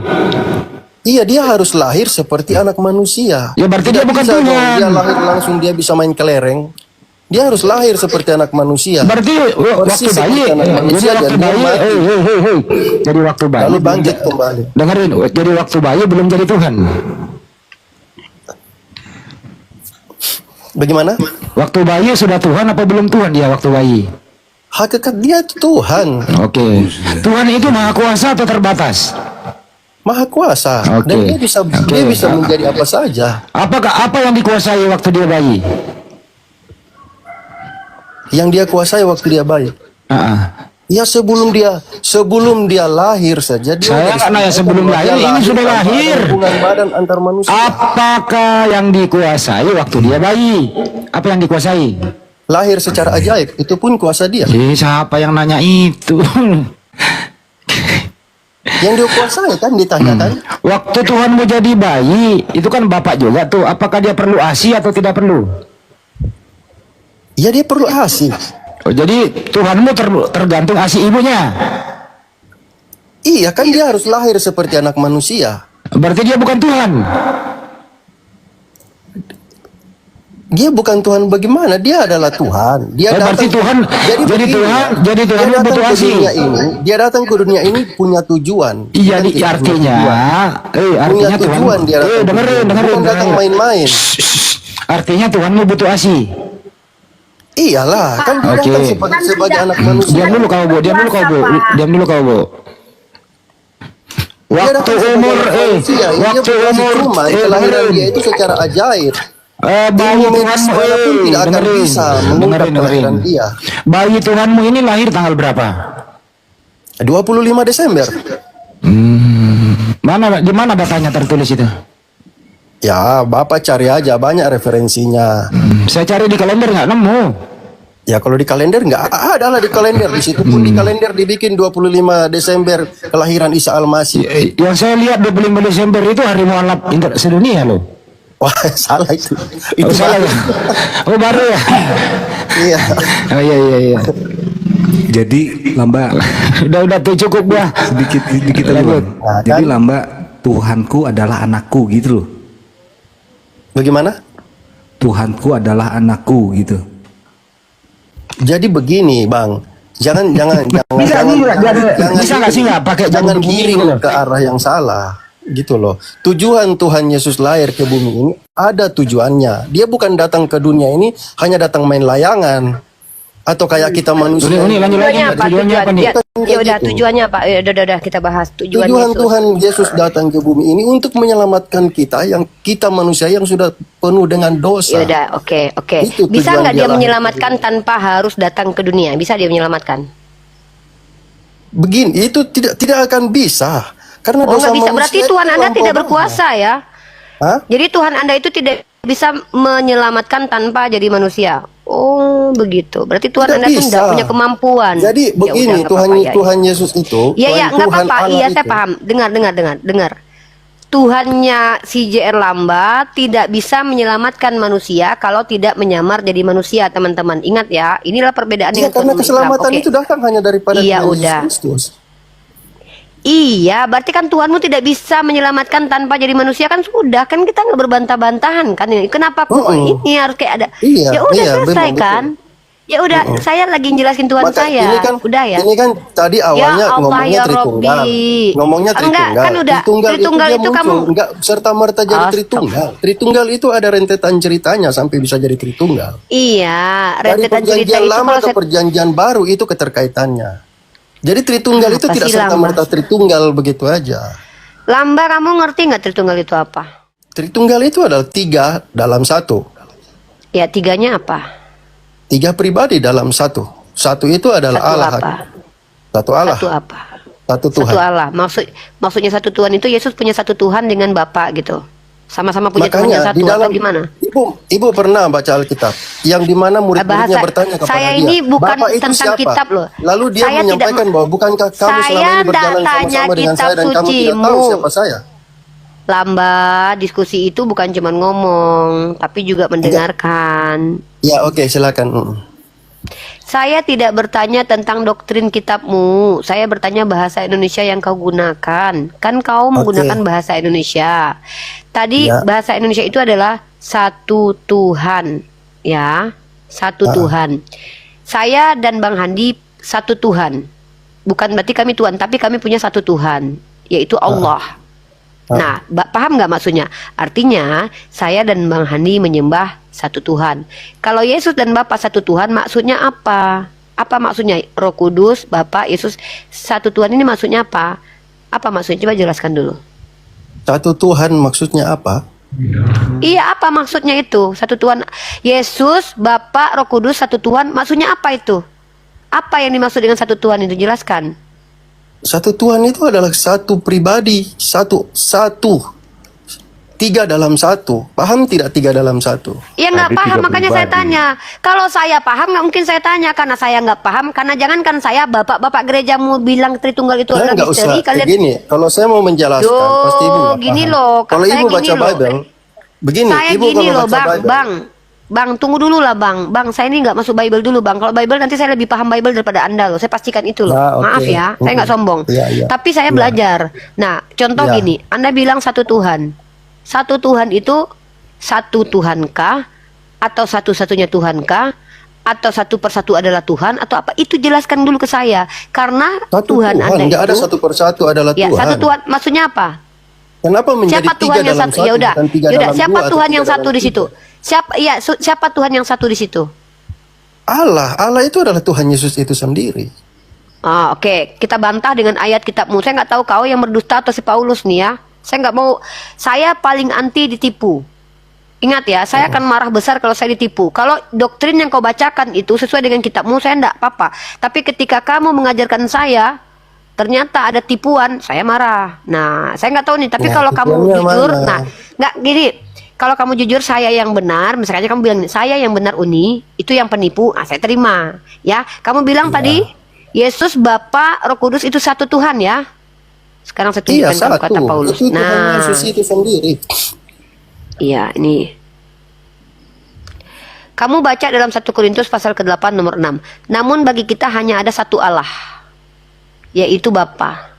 Iya, dia harus lahir seperti anak manusia. Ya, berarti dia Tidak bukan bisa dong Tuhan. Dia lahir langsung dia bisa main kelereng. Dia harus lahir seperti anak manusia. Berarti waktu Persis bayi, seperti anak manusia, jadi waktu dan dia bayi, mati. hei. Jadi waktu bayi. Lalu bangkit kembali. Dengerin, jadi waktu bayi belum jadi Tuhan. Bagaimana? Waktu bayi sudah Tuhan apa belum Tuhan dia waktu bayi? Hakikat dia itu Tuhan, Oke. Tuhan itu maha kuasa atau terbatas? Maha kuasa, Oke. dan dia bisa menjadi apa saja. Apa yang dikuasai waktu dia bayi? Yang dia kuasai waktu dia bayi. Ya sebelum dia lahir saja. Saya nggak nanya sebelum lahir, ini sudah lahir. Hubungan badan antar manusia. Apakah yang dikuasai waktu dia bayi? Apa yang dikuasai? Lahir secara ajaib, itu pun kuasa dia. Siapa yang nanya itu? Yang dia kuasai kan ditanyakan. Waktu Tuhan mau jadi bayi, itu kan bapak juga tuh. Apakah dia perlu ASI atau tidak perlu? Ya dia perlu ASI. Oh, jadi Tuhanmu tergantung ASI ibunya. Iya kan dia harus lahir seperti anak manusia. Berarti dia bukan Tuhan. Dia bukan Tuhan bagaimana? Dia adalah Tuhan. Dia berarti Tuhan jadi begini, Tuhan dia datang butuh ke ASI. dunia ini. Dia datang ke dunia ini punya tujuan. Iya, Kan tidak punya artinya, punya Tuhan. tujuan dia datang. Dengerin. Bukan datang main-main. Artinya Tuhanmu butuh ASI. Iyalah, kan dia Oke. datang sebagai anak manusia. Diam dulu kau, Bu. Diam dulu kau, Bu. Dia Waktu datang sebagai umur, anak manusia. Dia waktu bukan umur, cuma kelahiran dengerin. dia itu secara ajaib. Bayi Ilmu medis Tuhanmu, manapun tidak akan dengerin, bisa mengungkap kelahiran dia. Bayi Tuhanmu ini lahir tanggal berapa? 25 Desember. Di mana datanya tertulis itu? Ya, Bapak cari aja, banyak referensinya. Saya cari di kalender nggak nemu. Ya kalau di kalender nggak ada lah di kalender. Di situ pun di kalender dibikin 25 Desember kelahiran Isa Al-Masih. Yang saya lihat 25 Desember itu hari mualaf sedunia loh. Wah, salah itu. Oh, salah ya? Oh, baru ya? Iya. Oh, iya. Jadi Lamba Udah tuh cukup dah. sedikit lagi, Bang. Nah, Jadi kan? Lamba, Tuhanku adalah anakku gitu loh. Bagaimana? Tuhanku adalah anakku gitu. Jadi begini, Bang. Jangan Bisa nggak sih nggak pakai jangan begini giring gitu loh. ke arah yang salah. Gitu loh. Tujuan Tuhan Yesus lahir ke bumi ini ada tujuannya. Dia bukan datang ke dunia ini hanya datang main layangan atau kayak kita manusia. Ini lanjut lagi. Tujuannya apa? Tujuannya apa nih? Ya udah, tujuannya apa? Ya udah kita bahas tujuan Tujuan Yesus. Tuhan Yesus datang ke bumi ini untuk menyelamatkan kita manusia yang sudah penuh dengan dosa. Ya udah, oke. Itu Bisa tujuan nggak dia dia lahir. menyelamatkan tanpa harus datang ke dunia? Bisa dia menyelamatkan? Begini, itu tidak akan bisa. Karena Oh, dosa nggak bisa. manusia Berarti itu Tuhan Anda terlampau tidak banyak. berkuasa ya? Hah? Jadi Tuhan Anda itu tidak bisa menyelamatkan tanpa jadi manusia. Oh, begitu. Berarti Tuhan Tidak Anda itu bisa. tidak punya kemampuan. Jadi Ya begini, udah, nggak apa-apa, ya. Tuhan Yesus itu, Ya, nggak Tuhan apa-apa. Allah Iya, saya itu. paham. Dengar. Tuhannya si JR Lamba tidak bisa menyelamatkan manusia kalau tidak menyamar jadi manusia, teman-teman. Ingat ya, inilah perbedaan Iya, dengan karena Tuhan Islam. keselamatan Oke. itu datang hanya daripada Iya, Tuhan Yesus udah. Kristus. Iya, berarti kan Tuhanmu tidak bisa menyelamatkan tanpa jadi manusia, kan sudah, kan kita nggak berbantah-bantahan kan ini. Kenapa kok ini harus kayak ada? Iya, Ya udah iya, selesai memang, kan? Ya udah, saya lagi jelasin Tuhan Maka saya. ini kan, Udah ya. ini kan tadi awalnya Allah, ngomongnya ya Tritunggal. Robbi. Ngomongnya Enggak, Tritunggal. kan udah, Tritunggal dia itu muncul. kamu- Enggak serta merta jadi Astagfirullah. Tritunggal. Tritunggal itu ada rentetan ceritanya sampai bisa jadi Tritunggal. Iya, Dari rentetan cerita perjanjian itu lama kalau ke saya perjanjian baru itu keterkaitannya. Jadi Tritunggal itu Apa tidak sih, serta Lamba? merta Tritunggal begitu aja. Lamba, kamu ngerti nggak Tritunggal itu apa? Tritunggal itu adalah 3 dalam 1. Ya, tiganya apa? 3 pribadi dalam 1. 1 itu adalah Satu Allah. apa? 1 Allah. Satu apa? 1 Tuhan. Satu Allah. Maksudnya satu Tuhan itu Yesus punya satu Tuhan dengan Bapa gitu. Sama-sama punya Tuhan yang Makanya satu di dalam atau gimana? Ibu pernah baca Alkitab yang di mana murid-muridnya Bahasa- bertanya kepada saya dia, ini bukan "Bapak itu tentang siapa?" kitab loh. Lalu dia Saya menyampaikan tidak- bahwa bukankah kamu selama Saya ini tidak berjalan tanya sama-sama dengan kitab saya dan kamu tidak sucimu. tahu siapa saya? Lamba, diskusi itu bukan cuma ngomong, tapi juga mendengarkan. Ya, oke, silakan. Saya tidak bertanya tentang doktrin kitabmu. Saya bertanya bahasa Indonesia yang kau gunakan. Kan kau menggunakan bahasa Indonesia. Tadi Ya. bahasa Indonesia itu adalah satu Tuhan, ya, satu Tuhan. Saya dan Bang Handi satu Tuhan. Bukan berarti kami Tuhan, tapi kami punya satu Tuhan, yaitu Allah. Nah, paham nggak maksudnya? Artinya saya dan Bang Handi menyembah satu Tuhan. Kalau Yesus dan Bapa satu Tuhan, maksudnya apa? Apa maksudnya? Roh Kudus, Bapa, Yesus satu Tuhan ini maksudnya apa? Apa maksudnya? Coba jelaskan dulu. Satu Tuhan maksudnya apa? Iya, apa maksudnya itu? Satu Tuhan, Yesus, Bapa, Roh Kudus satu Tuhan, maksudnya apa itu? Apa yang dimaksud dengan satu Tuhan itu? Jelaskan. Satu Tuhan itu adalah satu pribadi, satu. 3 dalam 1. Paham tidak 3 dalam 1? Ya nggak Tadi paham, tiga makanya saya pribadi. tanya. Kalau saya paham nggak mungkin saya tanya, karena saya nggak paham. Karena jangankan saya, bapak-bapak gerejamu bilang Tritunggal itu Saya adalah nggak usah. misteri. Kalian Begini, kalau saya mau menjelaskan, Duh, pasti ibu nggak gini paham. loh, Kalau saya ibu gini baca loh. Bible, begini, saya ibu gini kalau loh, baca bang, Bible, bang, tunggu dulu lah, bang, saya ini nggak masuk Bible dulu, bang. Kalau Bible nanti saya lebih paham Bible daripada anda loh. Saya pastikan itu loh. Ya, oke. Maaf ya, saya nggak sombong. Iya, iya. Tapi saya belajar. Nah, contoh Ya. gini, anda bilang satu Tuhan. Satu Tuhan itu satu Tuhankah? Atau satu-satunya Tuhankah? Atau satu persatu adalah Tuhan? Atau apa? Itu jelaskan dulu ke saya. Karena satu Tuhan, anda nggak ada itu, satu persatu adalah ya, Tuhan. satu Tuhan. Maksudnya apa? Kenapa menjadi Siapa 3 Tuhan yang dalam satu? 1 Ya udah, bukan 3 yaudah. dalam Siapa 2 atau Tuhan 3 yang dalam satu di 3? situ? Siapa Tuhan yang satu di situ? Allah itu adalah Tuhan Yesus itu sendiri. Ah, oke. Kita bantah dengan ayat kitabmu. Saya nggak tahu kau yang berdusta atau si Paulus nih ya. Saya nggak mau. Saya paling anti ditipu. Ingat ya, saya akan marah besar kalau saya ditipu. Kalau doktrin yang kau bacakan itu sesuai dengan kitabmu, saya enggak apa-apa. Tapi ketika kamu mengajarkan saya, ternyata ada tipuan, saya marah. Nah, saya nggak tahu nih. Tapi Nah, kalau kamu tipuannya jujur, mana? nah, nggak gini. Kalau kamu jujur, saya yang benar. Misalnya kamu bilang, saya yang benar Uni, itu yang penipu. Ah, saya terima. Ya, kamu bilang tadi, Yesus, Bapa, Roh Kudus itu satu Tuhan ya. Sekarang saya Iya, tunjukkan kamu satu. kata Paulus. Itu Tuhan Nah, Yesus itu sendiri. iya, ini. Kamu baca dalam 1 Korintus pasal ke-8 nomor 6. Namun bagi kita hanya ada satu Allah, yaitu Bapa,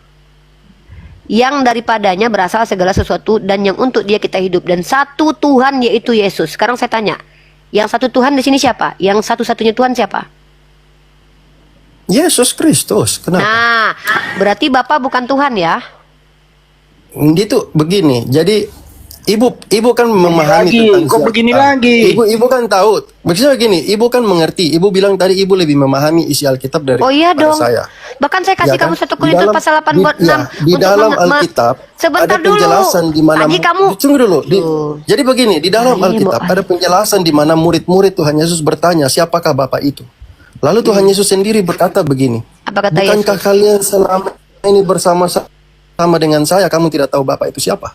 yang daripadanya berasal segala sesuatu dan yang untuk dia kita hidup. Dan satu Tuhan yaitu Yesus. Sekarang saya tanya, yang satu Tuhan di sini siapa? Yang satu-satunya Tuhan siapa? Yesus Kristus. Kenapa? Nah, berarti Bapa bukan Tuhan ya? Itu begini. Jadi ibu kan memahami lagi, tentang kok siapa. begini lagi? Ibu kan tahu. Maksudnya begini, ibu kan mengerti. Ibu bilang tadi ibu lebih memahami isi Alkitab dari Oh iya dong. saya. Bahkan saya kasih Ya kan? kamu 1 Di Korintus dalam- pasal 8 di- buat ya, 6 di untuk dalam Alkitab sebentar ada penjelasan dulu. di mana Tadi kamu tunggu dulu. Jadi begini, di dalam Nah, ini Alkitab mau- ada penjelasan di mana murid-murid Tuhan Yesus bertanya, siapakah Bapa itu? Lalu Tuhan Yesus sendiri berkata begini, Apa kata bukankah Yesus? kalian selama ini bersama-sama dengan saya, kamu tidak tahu Bapa itu siapa?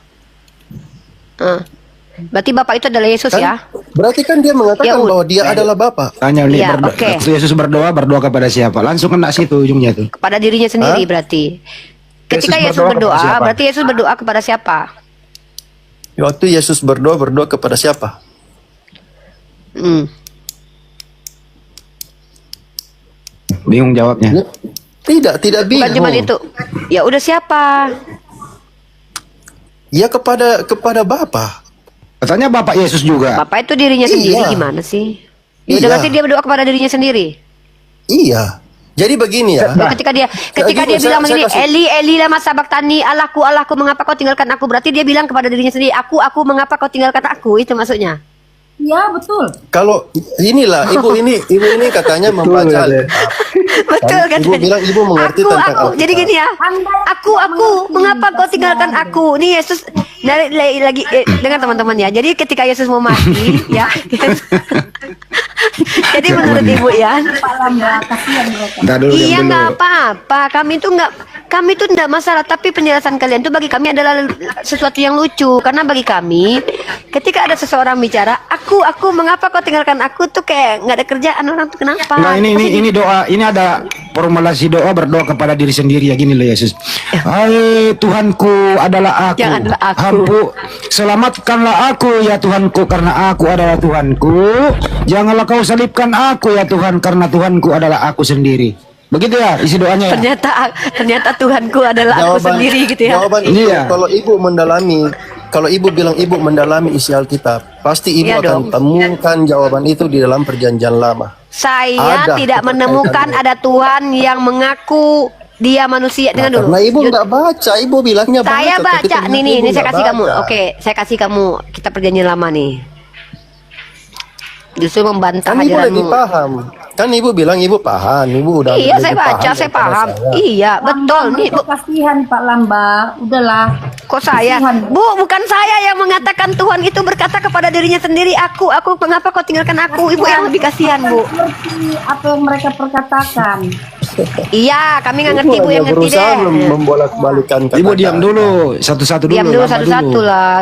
Berarti Bapak itu adalah Yesus Kan? ya? Berarti kan dia mengatakan Ya, bahwa dia adalah Bapa. Tanya nih, Iya, oke. waktu Yesus berdoa kepada siapa? Langsung kena situ ujungnya tuh. Kepada dirinya sendiri berarti. Ketika Yesus berdoa kepada berdoa, siapa? berarti Yesus berdoa kepada siapa? Waktu Yesus berdoa kepada siapa? Hmm. Bingung jawabnya. Tidak Bukan bingung. cuma itu. Ya udah siapa? Ya kepada Bapa. Katanya Bapak Yesus juga. Bapak itu dirinya sendiri Iya. gimana sih? Ya udah Iya. berarti dia berdoa kepada dirinya sendiri. Iya. Jadi begini ya. Ketika dia gini, bilang saya begini, kasih- Eli Eli lama sabaktani, Allahku Allahku mengapa kau tinggalkan aku? Berarti dia bilang kepada dirinya sendiri, aku mengapa kau tinggalkan aku? Itu maksudnya. Ya, betul. Kalau inilah ibu ini katanya membaca Alkitab. Betul kan? Ibu bilang ibu mengerti tentang Alkitab. Jadi gini ya. Aku mengapa kau tinggalkan aku? Ini Yesus lagi dengan teman-teman ya. Jadi ketika Yesus mau mati ya. Jadi menurut ibu ya. Pak Lamba, kasihan mereka. Ntar dulu, Iya diam dulu. nggak apa-apa. Kami tuh nggak masalah. Tapi penjelasan kalian tuh bagi kami adalah sesuatu yang lucu. Karena bagi kami, ketika ada seseorang bicara, aku mengapa kau tinggalkan aku tuh kayak nggak ada kerjaan orang tuh kenapa? Nah ini doa, ini ada formulasi doa berdoa kepada diri sendiri ya gini loh Yesus. Hai Tuhanku adalah aku. Janganlah aku. Hampu, selamatkanlah aku ya Tuhanku karena aku adalah Tuhanku. Janganlah kau salibkan aku ya Tuhan karena Tuhanku adalah aku sendiri. Begitu ya isi doanya ya. Ternyata Tuhanku adalah aku sendiri gitu ya. Jawaban itu Iya. kalau ibu bilang ibu mendalami isi Alkitab, pasti ibu Iya akan dong. temukan jawaban itu di dalam Perjanjian Lama. Saya Ada tidak keterkaitan menemukan itu. ada Tuhan yang mengaku dia manusia. Dengar dulu. Karena ibu nggak baca, ibu bilangnya Saya baca. baca Ketika nih ibu saya nggak kasih kamu. baca. Oke, saya kasih kamu kitab Perjanjian Lama nih. Justru membantah Kan ibu lebih ajaranmu. paham. Kan ibu bilang ibu paham, ibu udah Iya, lebih saya baca, saya daripada paham. saya. Iya, betul nih, Bu. Kasihan Pak Lamba, udahlah. Kok saya? Kasihan. Bu, bukan saya yang mengatakan Tuhan itu berkata kepada dirinya sendiri, aku mengapa kau tinggalkan aku? Ibu yang lebih kasihan, Bu. Ngerti apa yang mereka perkatakan. Iya, kami nggak ngerti, Bu, hanya yang ngerti berusaha deh. membolak-balikan kata-kata. Ibu diam dulu, satu-satu dulu. Diam dulu lama satu-satu lah.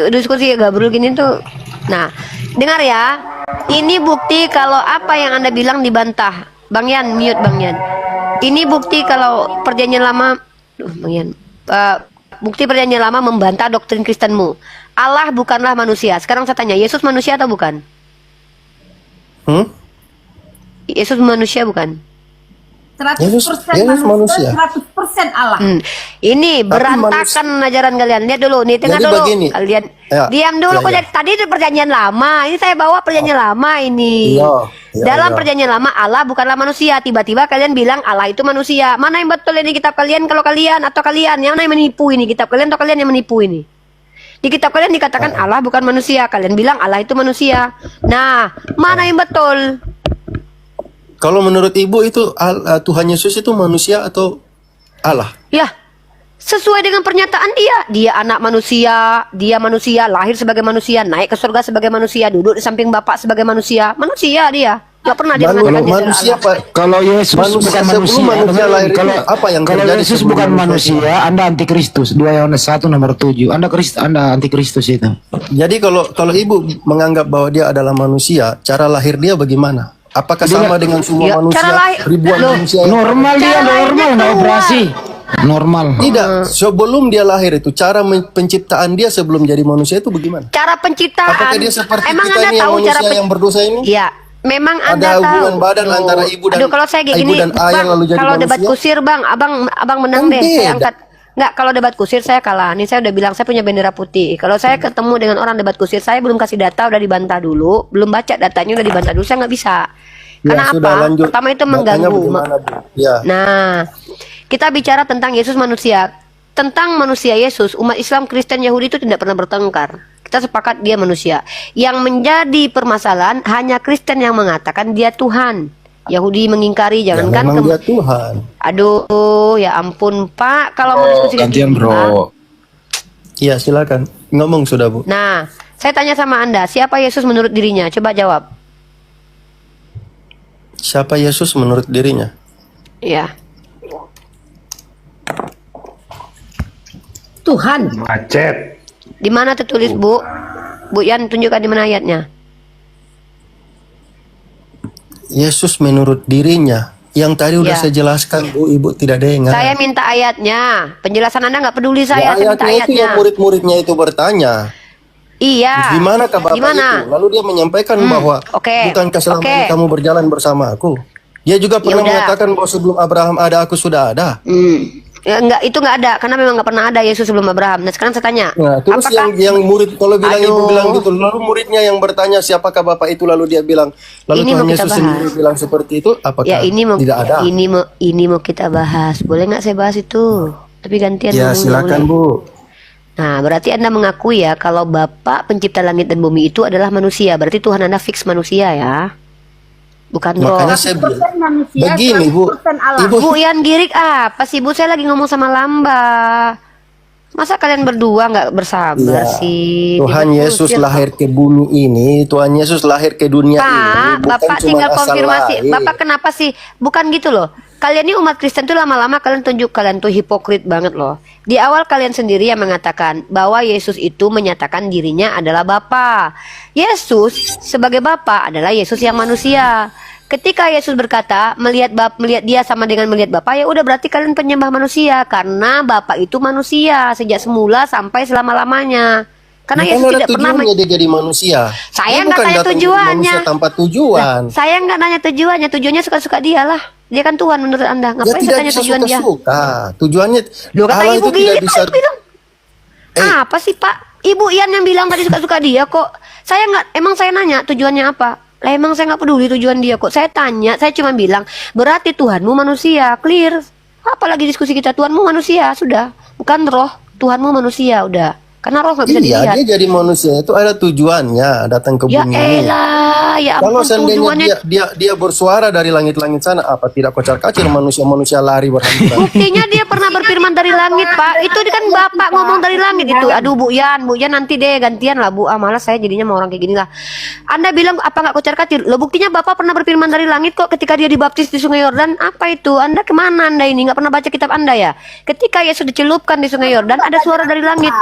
Diskusi gabrul gini tuh. Nah, dengar ya. Ini bukti kalau apa yang Anda bilang dibantah. Bang Yan, mute Bang Yan. Ini bukti kalau Perjanjian Lama Bang Yan. Bukti Perjanjian Lama membantah doktrin Kristenmu. Allah bukanlah manusia. Sekarang saya tanya, Yesus manusia atau bukan? Yesus manusia bukan? 100% Yesus manusia. 100% Allah. Ini berantakan ajaran kalian. Lihat dulu nih, tengah Jadi dulu. begini. Kalian Ya, diam dulu. ya, Kok ya. dari tadi itu Perjanjian Lama. Ini saya bawa Perjanjian Lama ini. Iya, iya, Dalam iya. Perjanjian Lama Allah bukanlah manusia. Tiba-tiba kalian bilang Allah itu manusia. Mana yang betul ini kitab kalian? Kalau kalian atau kalian yang menipu ini kitab kalian atau kalian yang menipu ini? Di kitab kalian dikatakan Allah bukan manusia. Kalian bilang Allah itu manusia. Nah, mana yang betul? Kalau menurut ibu itu Tuhan Yesus itu manusia atau Allah? Ya, sesuai dengan pernyataan dia anak manusia, dia manusia, lahir sebagai manusia, naik ke surga sebagai manusia, duduk di samping Bapak sebagai manusia dia. Gak pernah dia mengatakan dia adalah Manusia Allah. Pak. Kalau Yesus Manusia bukan sebelum manusia, manusia lahir itu kalau apa yang kalau terjadi Yesus sebelum bukan manusia? manusia, Anda antikristus. 2 Yohanes 1 nomor 7. Anda antikristus itu. Jadi kalau ibu menganggap bahwa dia adalah manusia, cara lahir dia bagaimana? Apakah sama dengan semua Ya, manusia? cara lahir- Ribuan Loh, manusia yang Normal dia, Cara normal lahirnya nggak keluar. operasi. Normal. tidak. Sebelum dia lahir itu, cara penciptaan dia sebelum jadi manusia itu bagaimana? Cara penciptaan. Apakah dia seperti Emang kita Anda ini yang tahu cara manusia yang berdosa ini? Ya, memang Ada Anda tahu. hubungan badan Loh. antara ibu dan- Aduh, kalau saya kayak ibu gini, dan ayah Bang, lalu jadi kalau debat manusia? kusir, Bang, abang menang Kan deh. Saya beda. angkat. Nggak, kalau debat kusir saya kalah. Nih saya udah bilang saya punya bendera putih. Kalau saya ketemu dengan orang debat kusir, saya belum kasih data udah dibantah dulu, belum baca datanya udah dibantah dulu, saya nggak bisa. Ya, Karena sudah, apa? lanjut. Pertama itu Datanya mengganggu. bagaimana, Bu? Ya. Nah, kita bicara tentang Yesus manusia. Tentang manusia Yesus, umat Islam, Kristen, Yahudi itu tidak pernah bertengkar. Kita sepakat dia manusia. Yang menjadi permasalahan hanya Kristen yang mengatakan dia Tuhan. Yahudi mengingkari, Ya, jangankan memang dia Tuhan. Aduh, ya ampun Pak, kalau mau diskusi kayak Gantian gini, Pak. bro. Iya, silakan. Ngomong sudah, Bu. Nah, saya tanya sama Anda, siapa Yesus menurut dirinya? Coba jawab. Siapa Yesus menurut dirinya? Ya. Tuhan. Macet. Di mana tertulis, Bu? Bu Yan, tunjukkan di mana ayatnya. Yesus menurut dirinya. Yang tadi udah Ya. saya jelaskan, Bu, Ibu tidak dengar. Saya minta ayatnya. Penjelasan Anda nggak peduli saya minta ayatnya itu ayatnya. yang murid-muridnya itu bertanya. Iya. Di manakah Bapak Di mana? itu? Lalu dia menyampaikan bahwa oke, bukankah selama oke. ini kamu berjalan bersama aku? Dia juga pernah udah. mengatakan bahwa sebelum Abraham ada, aku sudah ada. Ya, enggak, itu nggak ada karena memang nggak pernah ada Yesus sebelum Abraham. Nah, sekarang saya tanya. Nah, terus apakah yang murid kalau bilang ibu Aduh. bilang gitu, lalu muridnya yang bertanya siapakah Bapak itu, lalu dia bilang, lalu Ini Tuhan mau kita Yesus bahas. sendiri bilang seperti itu, apakah ya ini mau tidak ada? ini mau kita bahas. Boleh nggak saya bahas itu? Tapi gantian Ya ngomongnya, silakan boleh? Bu. Nah, berarti Anda mengakui ya kalau Bapak pencipta langit dan bumi itu adalah manusia. Berarti Tuhan Anda fix manusia ya. Bukan roh. Makanya saya bilang, Manusia, begini Bu, 100% Allah. Ibu, Bu Yan girik apa sih Bu? Saya lagi ngomong sama Lamba. Masa kalian berdua nggak bersabar Iya. sih? Tuhan Dia Yesus berpikir, lahir ke bumi ini, Tuhan Yesus lahir ke dunia ini, Pak, bukan Bapak cuma tinggal asal konfirmasi. lahir. Bapak kenapa sih? Bukan gitu loh. Kalian ini umat Kristen tuh lama-lama kalian tunjuk kalian tuh hipokrit banget loh. Di awal kalian sendiri yang mengatakan bahwa Yesus itu menyatakan dirinya adalah Bapa. Yesus sebagai Bapa adalah Yesus yang manusia. Ketika Yesus berkata melihat dia sama dengan melihat Bapa, ya udah berarti kalian penyembah manusia karena Bapa itu manusia sejak semula sampai selama-lamanya. Karena Bukan Yesus ada tidak pernah tujuannya dia jadi manusia. Saya Dia nggak bukan tanya datang jadi tujuannya. manusia tanpa tujuan. Saya nggak nanya tujuannya, tujuannya suka-suka dia lah. Dia kan Tuhan menurut Anda. Ya Ngapain saya tidak tanya bisa tujuan dia? suka-suka. Tujuannya Loh, kata Allah Ibu itu tidak gini, bisa. Pak, bilang. Apa sih Pak? Ibu Ian yang bilang tadi suka-suka dia kok. Saya nggak, emang saya nanya tujuannya apa? Lah emang saya nggak peduli tujuan dia kok. Saya tanya, saya cuma bilang berarti Tuhanmu manusia, clear. Apalagi diskusi kita, Tuhanmu manusia, sudah. Bukan roh, Tuhanmu manusia, udah. Karena roh nggak bisa Iya, dilihat. dia jadi manusia itu ada tujuannya datang ke Ya bumi ini. elah, ya Kalau ampun seandainya tujuannya. dia bersuara dari langit-langit sana, apa tidak kocar-kacir manusia-manusia lari berhamburan? Buktinya dia pernah berfirman dari langit, Pak. Itu kan Bapak ngomong dari langit itu. Aduh, Bu Yan nanti deh gantian lah, Bu. Ah, malas saya jadinya mau orang kayak gini lah. Anda bilang apa nggak kocar-kacir? Loh, buktinya Bapak pernah berfirman dari langit kok ketika dia dibaptis di Sungai Yordan. Apa itu? Anda kemana Anda ini? Nggak pernah baca kitab Anda ya? Ketika Yesus dicelupkan di Sungai Yordan, ada suara dari langit.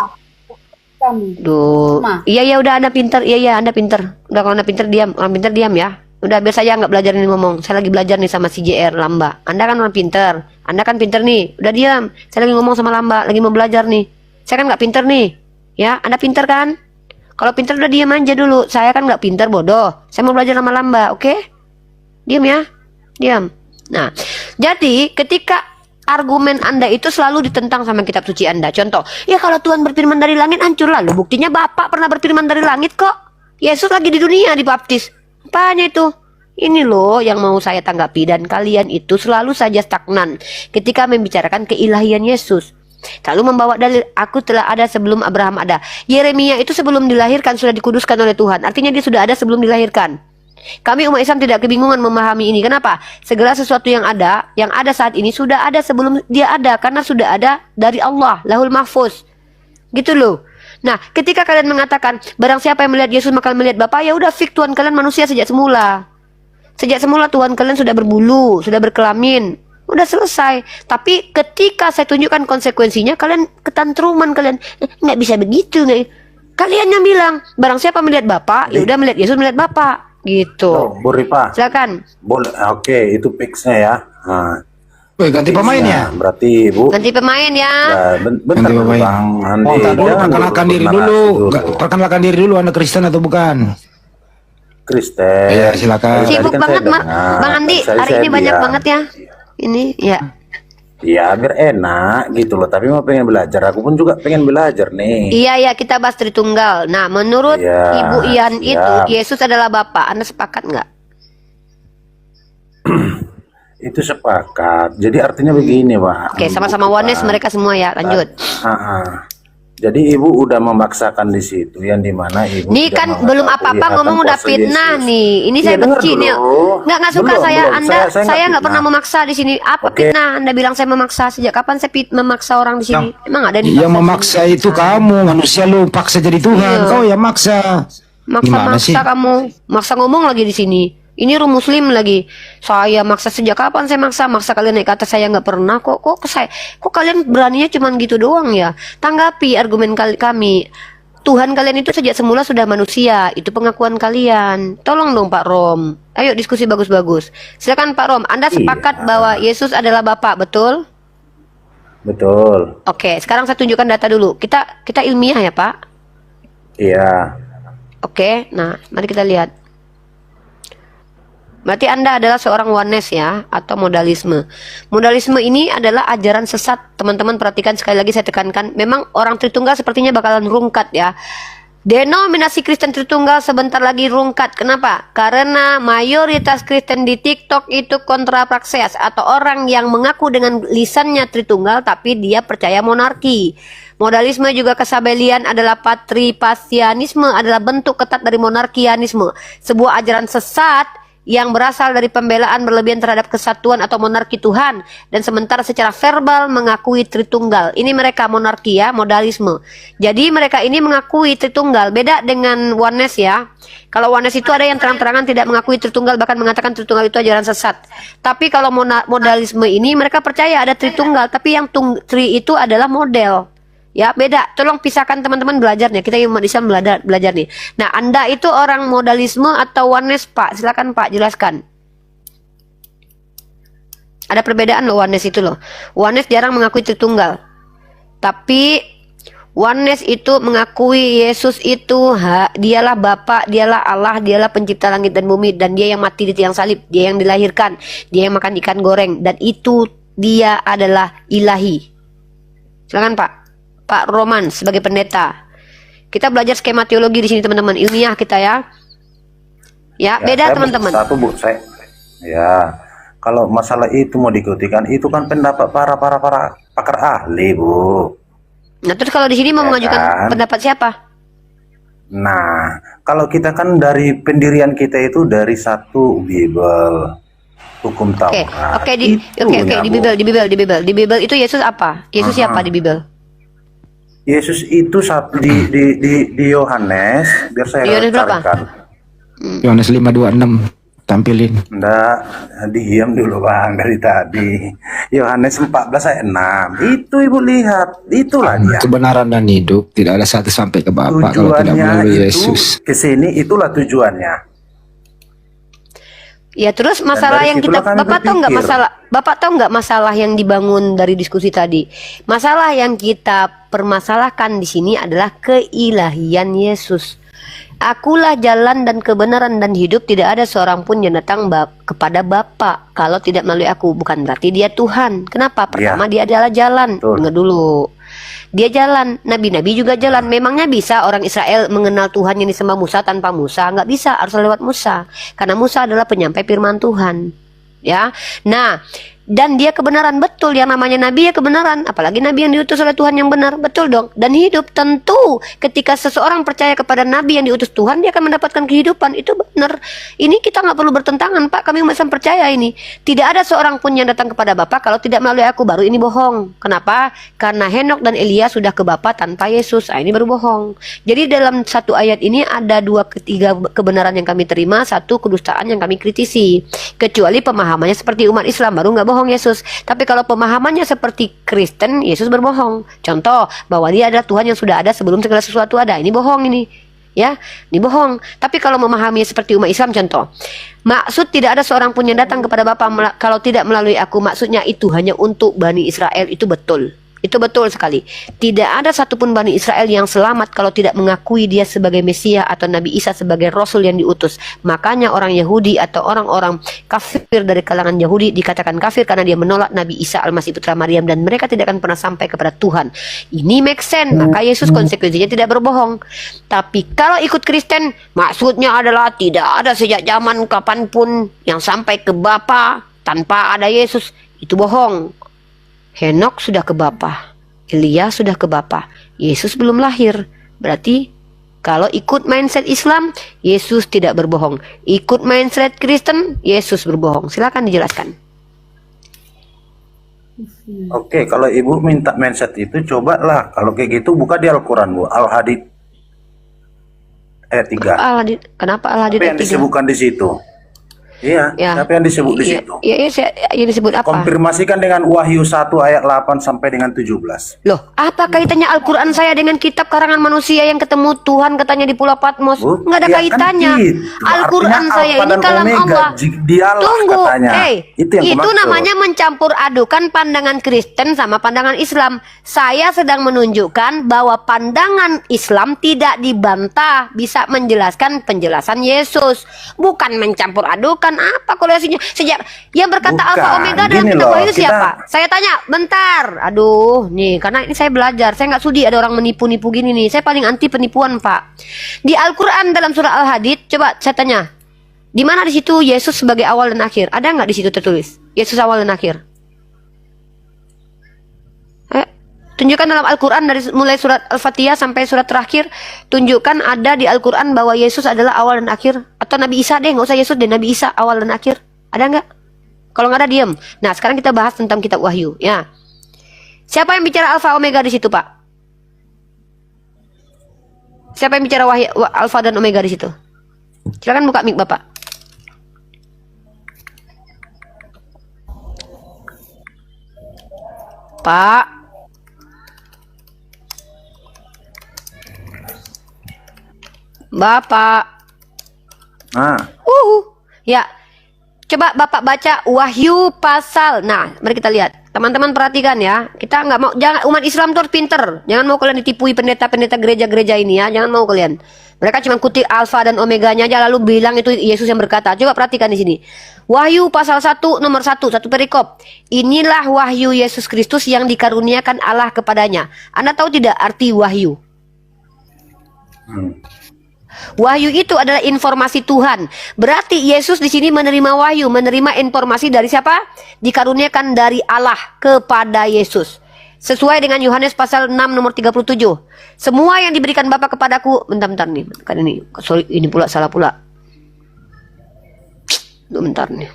Duh, iya ya udah Anda pinter, iya Anda pinter. Udah kalau Anda pinter diam, orang pinter diam ya. Udah biar saya nggak belajar ini ngomong. Saya lagi belajar nih sama si JR Lamba. Anda kan orang pinter, Anda kan pinter nih. Udah diam, saya lagi ngomong sama Lamba, lagi mau belajar nih. Saya kan nggak pinter nih, ya. Anda pinter kan? Kalau pinter udah diam aja dulu. Saya kan nggak pinter bodoh. Saya mau belajar sama Lamba, oke? Diam ya, diam. Nah, jadi ketika argumen Anda itu selalu ditentang sama kitab suci Anda. Contoh, ya kalau Tuhan berfirman dari langit hancur lalu. Buktinya Bapak pernah berfirman dari langit kok. Yesus lagi di dunia dibaptis. Apanya itu? Ini loh yang mau saya tanggapi. Dan kalian itu selalu saja stagnan ketika membicarakan keilahian Yesus. Selalu membawa dalil, aku telah ada sebelum Abraham ada. Yeremia itu sebelum dilahirkan sudah dikuduskan oleh Tuhan. Artinya dia sudah ada sebelum dilahirkan. Kami umat Islam tidak kebingungan memahami ini. Kenapa? Segala sesuatu yang ada saat ini sudah ada sebelum dia ada, karena sudah ada dari Allah, Lahul Mahfuz. Gitu loh. Nah, ketika kalian mengatakan barang siapa yang melihat Yesus maka melihat Bapa, ya udah fik Tuhan kalian manusia sejak semula. Sejak semula Tuhan kalian sudah berbulu, sudah berkelamin. Udah selesai. Tapi ketika saya tunjukkan konsekuensinya, kalian ketantruman, kalian nggak bisa begitu, nggak. Kalian yang bilang barang siapa melihat Bapa, ya udah melihat Yesus melihat Bapa. Gitu. Bu Ripa. Silakan. Boleh, oke, itu fixnya ya. Nah, Woi, ganti pemain ya. berarti Bu. Ganti pemain ya. Nah, bentar Ganti pemain. Bang Andi. Oh, ntar dulu, Jangan perkenalkan diri narasi dulu. Perkenalkan diri dulu, Anda Kristen atau bukan? Kristen. Iya, silakan. Tadi Sibuk kan banget, saya Bang dengar. Andi. Tadi Hari saya ini banyak bilang, banget ya. Ini ya. Ya, biar enak gitu loh. Tapi mau pengen belajar. Aku pun juga pengen belajar nih. Iya ya, kita bahas Tritunggal. Nah, menurut Iya, Ibu Ian itu siap. Yesus adalah Bapa. Anda sepakat nggak? Itu sepakat. Jadi artinya begini, Pak. Oke, sama-sama Pak. oneness mereka semua ya. Lanjut. Jadi ibu udah memaksakan di situ yang dimana ibu Nih tidak kan mengetahui belum apa-apa hakikatan ngomong udah kuasa fitnah Yesus. nih. Ini Iya, saya dengar benci nih. dulu. Nggak suka Belum, saya. belum. Anda Saya saya nggak fitnah. pernah memaksa di sini. Apa Oke. fitnah? Anda bilang saya memaksa. Sejak kapan saya memaksa orang di sini? Emang ada nih Yang memaksa itu kamu, manusia lu paksa jadi Tuhan. Iya. Kau yang maksa. Gimana sih? Maksa kamu. Maksa ngomong lagi di sini. Ini room muslim lagi. Saya maksa sejak kapan saya maksa? Maksa kalian naik ke atas saya nggak pernah kok. Kok kalian beraninya cuman gitu doang ya? Tanggapi argumen kami. Tuhan kalian itu sejak semula sudah manusia. Itu pengakuan kalian. Tolong dong Pak Rom. Ayo diskusi bagus-bagus. Silakan Pak Rom. Anda sepakat bahwa Yesus adalah Bapa, betul? Betul. Oke, sekarang saya tunjukkan data dulu. Kita ilmiah ya Pak. Iya. Oke, nah mari kita lihat. Berarti Anda adalah seorang oneness ya, atau modalisme. Modalisme ini adalah ajaran sesat. Teman-teman perhatikan, sekali lagi saya tekankan. Memang orang Tritunggal sepertinya bakalan rungkat ya. Denominasi Kristen Tritunggal sebentar lagi rungkat. Kenapa? Karena mayoritas Kristen di TikTok itu kontraprakseas, atau orang yang mengaku dengan lisannya Tritunggal tapi dia percaya monarki. Modalisme juga kesabelian adalah patripasianisme, adalah bentuk ketat dari monarkianisme. Sebuah ajaran sesat yang berasal dari pembelaan berlebihan terhadap kesatuan atau monarki Tuhan, dan sementara secara verbal mengakui Tritunggal. Ini mereka monarki ya, modalisme. Jadi mereka ini mengakui Tritunggal, beda dengan oneness ya. Kalau oneness itu ada yang terang-terangan tidak mengakui Tritunggal, bahkan mengatakan Tritunggal itu ajaran sesat. Tapi kalau modalisme ini mereka percaya ada Tritunggal, tapi yang Tri itu adalah model. Ya beda, tolong pisahkan teman-teman belajarnya. Kita yang umat Islam belajar nih. Nah, Anda itu orang modalisme atau oneness Pak? Silakan Pak jelaskan. Ada perbedaan loh oneness itu loh. Oneness jarang mengakui Tritunggal, tapi oneness itu mengakui Yesus itu dialah Bapa, dialah Allah, dialah pencipta langit dan bumi, dan dia yang mati di tiang salib, dia yang dilahirkan, dia yang makan ikan goreng, dan itu dia adalah ilahi. Silakan Pak. Pak Roman sebagai pendeta. Kita belajar skema teologi di sini teman-teman, ilmiah kita ya. Ya, beda teman-teman. Satu Bu, saya. Ya, kalau masalah itu mau diikutikan, itu kan pendapat para pakar ahli Bu. Nah, terus kalau di sini mau Ya mengajukan kan? pendapat siapa? Nah, kalau kita kan dari pendirian kita itu dari satu Bible, hukum Oke, Taurat. oke di Itunya, Bu. Di Bible itu Yesus apa? Yesus siapa di Bible? Yesus itu satu di Yohanes, biar saya Yohanes berapa? carikan. Yohanes 5:26 tampilin. Nggak, diam dulu Bang dari tadi. Yohanes 14 ayat 6. Itu Ibu lihat, itulah dia. Kebenaran dan hidup tidak ada satu sampai ke Bapa kalau tidak melalui Tujuannya itu Yesus. ke sini, itulah tujuannya. Ya, terus masalah dari yang kita situlah kami Bapak tahu nggak berpikir. Bapak tahu nggak masalah yang dibangun dari diskusi tadi? Masalah yang kita permasalahkan di sini adalah keilahian Yesus. Akulah jalan dan kebenaran dan hidup, tidak ada seorang pun yang datang kepada Bapa kalau tidak melalui aku. Bukan berarti dia Tuhan. Kenapa? Pertama dia adalah jalan. Betul. Dengar dulu. Dia jalan, nabi-nabi juga jalan. Memangnya bisa orang Israel mengenal Tuhan yang disembah Musa tanpa Musa? Nggak bisa, harus lewat Musa. Karena Musa adalah penyampai firman Tuhan. Ya, nah Dan dia kebenaran, betul. Yang namanya nabi ya kebenaran. Apalagi nabi yang diutus oleh Tuhan yang benar, betul dong. Dan hidup, tentu ketika seseorang percaya kepada nabi yang diutus Tuhan, dia akan mendapatkan kehidupan. Itu benar. Ini kita nggak perlu bertentangan, Pak. Kami masih percaya ini. Tidak ada seorang pun yang datang kepada Bapa kalau tidak melalui aku, baru ini bohong. Kenapa? Karena Henok dan Elia sudah ke Bapa tanpa Yesus. Ini baru bohong. Jadi dalam satu ayat ini ada tiga kebenaran yang kami terima, satu kedustaan yang kami kritisi. Kecuali pemahamannya seperti umat Islam, baru nggak bohong Yesus. Tapi kalau pemahamannya seperti Kristen, Yesus berbohong. Contoh, bahwa dia adalah Tuhan yang sudah ada sebelum segala sesuatu ada. Ini bohong ini. Ya, ini bohong. Tapi kalau memahami seperti umat Islam, contoh, maksud tidak ada seorang pun yang datang kepada Bapa kalau tidak melalui aku, maksudnya itu hanya untuk Bani Israel. Itu betul. Itu betul sekali. Tidak ada satupun Bani Israel yang selamat kalau tidak mengakui dia sebagai Mesia atau Nabi Isa sebagai Rasul yang diutus. Makanya orang Yahudi atau orang-orang kafir dari kalangan Yahudi dikatakan kafir karena dia menolak Nabi Isa Al-Masih Putra Maryam, dan mereka tidak akan pernah sampai kepada Tuhan. Ini make sense. Maka Yesus konsekuensinya tidak berbohong. Tapi kalau ikut Kristen, maksudnya adalah tidak ada sejak zaman kapanpun yang sampai ke Bapa tanpa ada Yesus. Itu bohong. Henok sudah ke Bapa, Elia sudah ke Bapa, Yesus belum lahir. Berarti kalau ikut mindset Islam, Yesus tidak berbohong. Ikut mindset Kristen, Yesus berbohong. Silakan dijelaskan. Oke, kalau ibu minta mindset itu, cobalah. Kalau kayak gitu, buka di Al-Quran, Bu. Al-Hadid ayat 3. Kenapa Al-Hadid Apa yang ayat 3? disebutkan di situ? Iya, Ya. apa yang disebut di situ? Yang disebut apa? Konfirmasikan dengan Wahyu 1 ayat 8 sampai dengan 17. Loh, apa kaitannya Al-Quran saya dengan kitab karangan manusia yang ketemu Tuhan katanya di Pulau Patmos? Bu, Nggak ada ya kan kaitannya. gitu. Al-Quran Artinya saya Alfa ini dan kalam Omega, Allah. dialah Tunggu, katanya. Itu yang itu kumaksud. namanya mencampur adukan pandangan Kristen sama pandangan Islam. Saya sedang menunjukkan bahwa pandangan Islam tidak dibantah, bisa menjelaskan penjelasan Yesus. Bukan mencampur adukan. Apa korelasinya? Sejak yang berkata Bukan, Alfa Omega dalam gini kitab loh, Wahyu itu kita- siapa? Saya tanya, bentar. Aduh, nih karena ini saya belajar. Saya nggak sudi ada orang menipu-nipu gini nih. Saya paling anti penipuan, Pak. Di Al-Quran dalam surah Al-Hadid, coba saya tanya, di mana di situ Yesus sebagai awal dan akhir? Ada nggak di situ tertulis Yesus awal dan akhir? Tunjukkan dalam Al-Quran dari mulai surat Al-Fatihah sampai surat terakhir. Tunjukkan ada di Al-Quran bahwa Yesus adalah awal dan akhir. Atau Nabi Isa deh, nggak usah Yesus deh, Nabi Isa awal dan akhir. Ada nggak? Kalau nggak ada, diam. Nah, sekarang kita bahas tentang kitab Wahyu. Ya, siapa yang bicara Alfa Omega di situ, Pak? Siapa yang bicara Alfa dan Omega di situ? Silakan buka mic Bapak. Pak. Bapak. Ya. Coba Bapak baca Wahyu pasal. Nah, mari kita lihat. Teman-teman perhatikan ya. Kita nggak mau, jangan, umat Islam tuh harus pinter. Jangan mau kalian ditipui pendeta-pendeta gereja-gereja ini ya. Jangan mau kalian. Mereka cuma kutip Alfa dan Omeganya aja lalu bilang itu Yesus yang berkata. Coba perhatikan di sini. Wahyu pasal 1 nomor 1, satu perikop. Inilah wahyu Yesus Kristus yang dikaruniakan Allah kepadanya. Anda tahu tidak arti wahyu? Wahyu itu adalah informasi Tuhan. Berarti Yesus di sini menerima wahyu, menerima informasi dari siapa? Dikaruniakan dari Allah kepada Yesus. Sesuai dengan Yohanes pasal 6 nomor 37. Semua yang diberikan Bapa kepadaku, bentar nih, kan ini, sorry, ini pula salah pula. Bentar nih.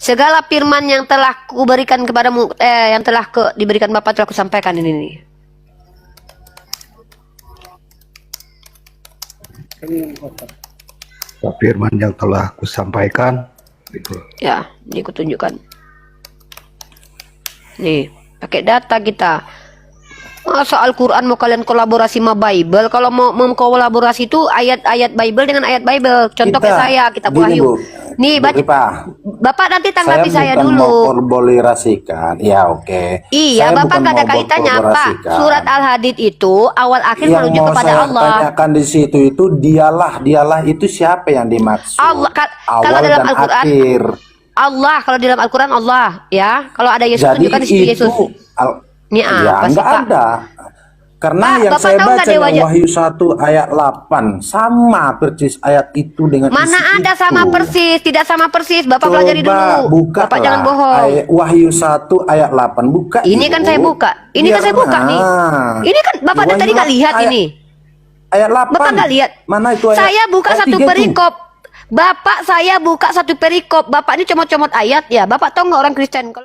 Segala firman yang telah kuberikan kepadamu, yang telah diberikan Bapa telah kusampaikan ini nih. Firman yang telah kusampaikan gitu. Ya, ini aku tunjukkan. Nih, pakai data kita. Masa Al-Quran mau kalian kolaborasi sama Bible? Kalau mau kolaborasi itu ayat-ayat Bible dengan ayat Bible. Contoh kayak saya, kitab gini, Wahyu. Bu. Nih, Bu Ripa, Bapak nanti tanggapi saya bukan dulu. mau kolaborasikan. Ya, oke. Iya, Saya Bapak bukan nggak ada mau kaitannya, Pak. kolaborasikan. Surat Al-Hadid itu awal akhir Yang menuju mau kepada saya Allah. tanyakan di situ itu dialah itu siapa yang dimaksud? Allah, kalau Awal dalam dan Al-Quran, akhir. Allah, kalau di dalam Al-Quran Allah, ya. Kalau ada Yesus, Jadi tunjukkan di situ itu Yesus. Ini ya apa sih, nggak Pak? ada. Karena Pak, yang Bapak saya tahu nggak baca Dewa yang Wahyu 1 ayat 8 sama persis ayat itu dengan Mana isi ada itu. sama persis? Tidak sama persis. Bapak pelajari Coba dulu. buka Bapak lah, jangan bohong. Wahyu 1 ayat 8 buka. Ini kan saya buka. Ini kan saya buka nih. Ini kan Bapak Wahyu tadi nggak lihat ayat- ini. Ayat 8. Bapak nggak lihat. Mana itu ayat? Saya buka ayat satu 3 tuh. perikop. Bapak saya buka satu perikop. Bapak ini comot-comot ayat ya. Bapak tahu nggak orang Kristen? Kalau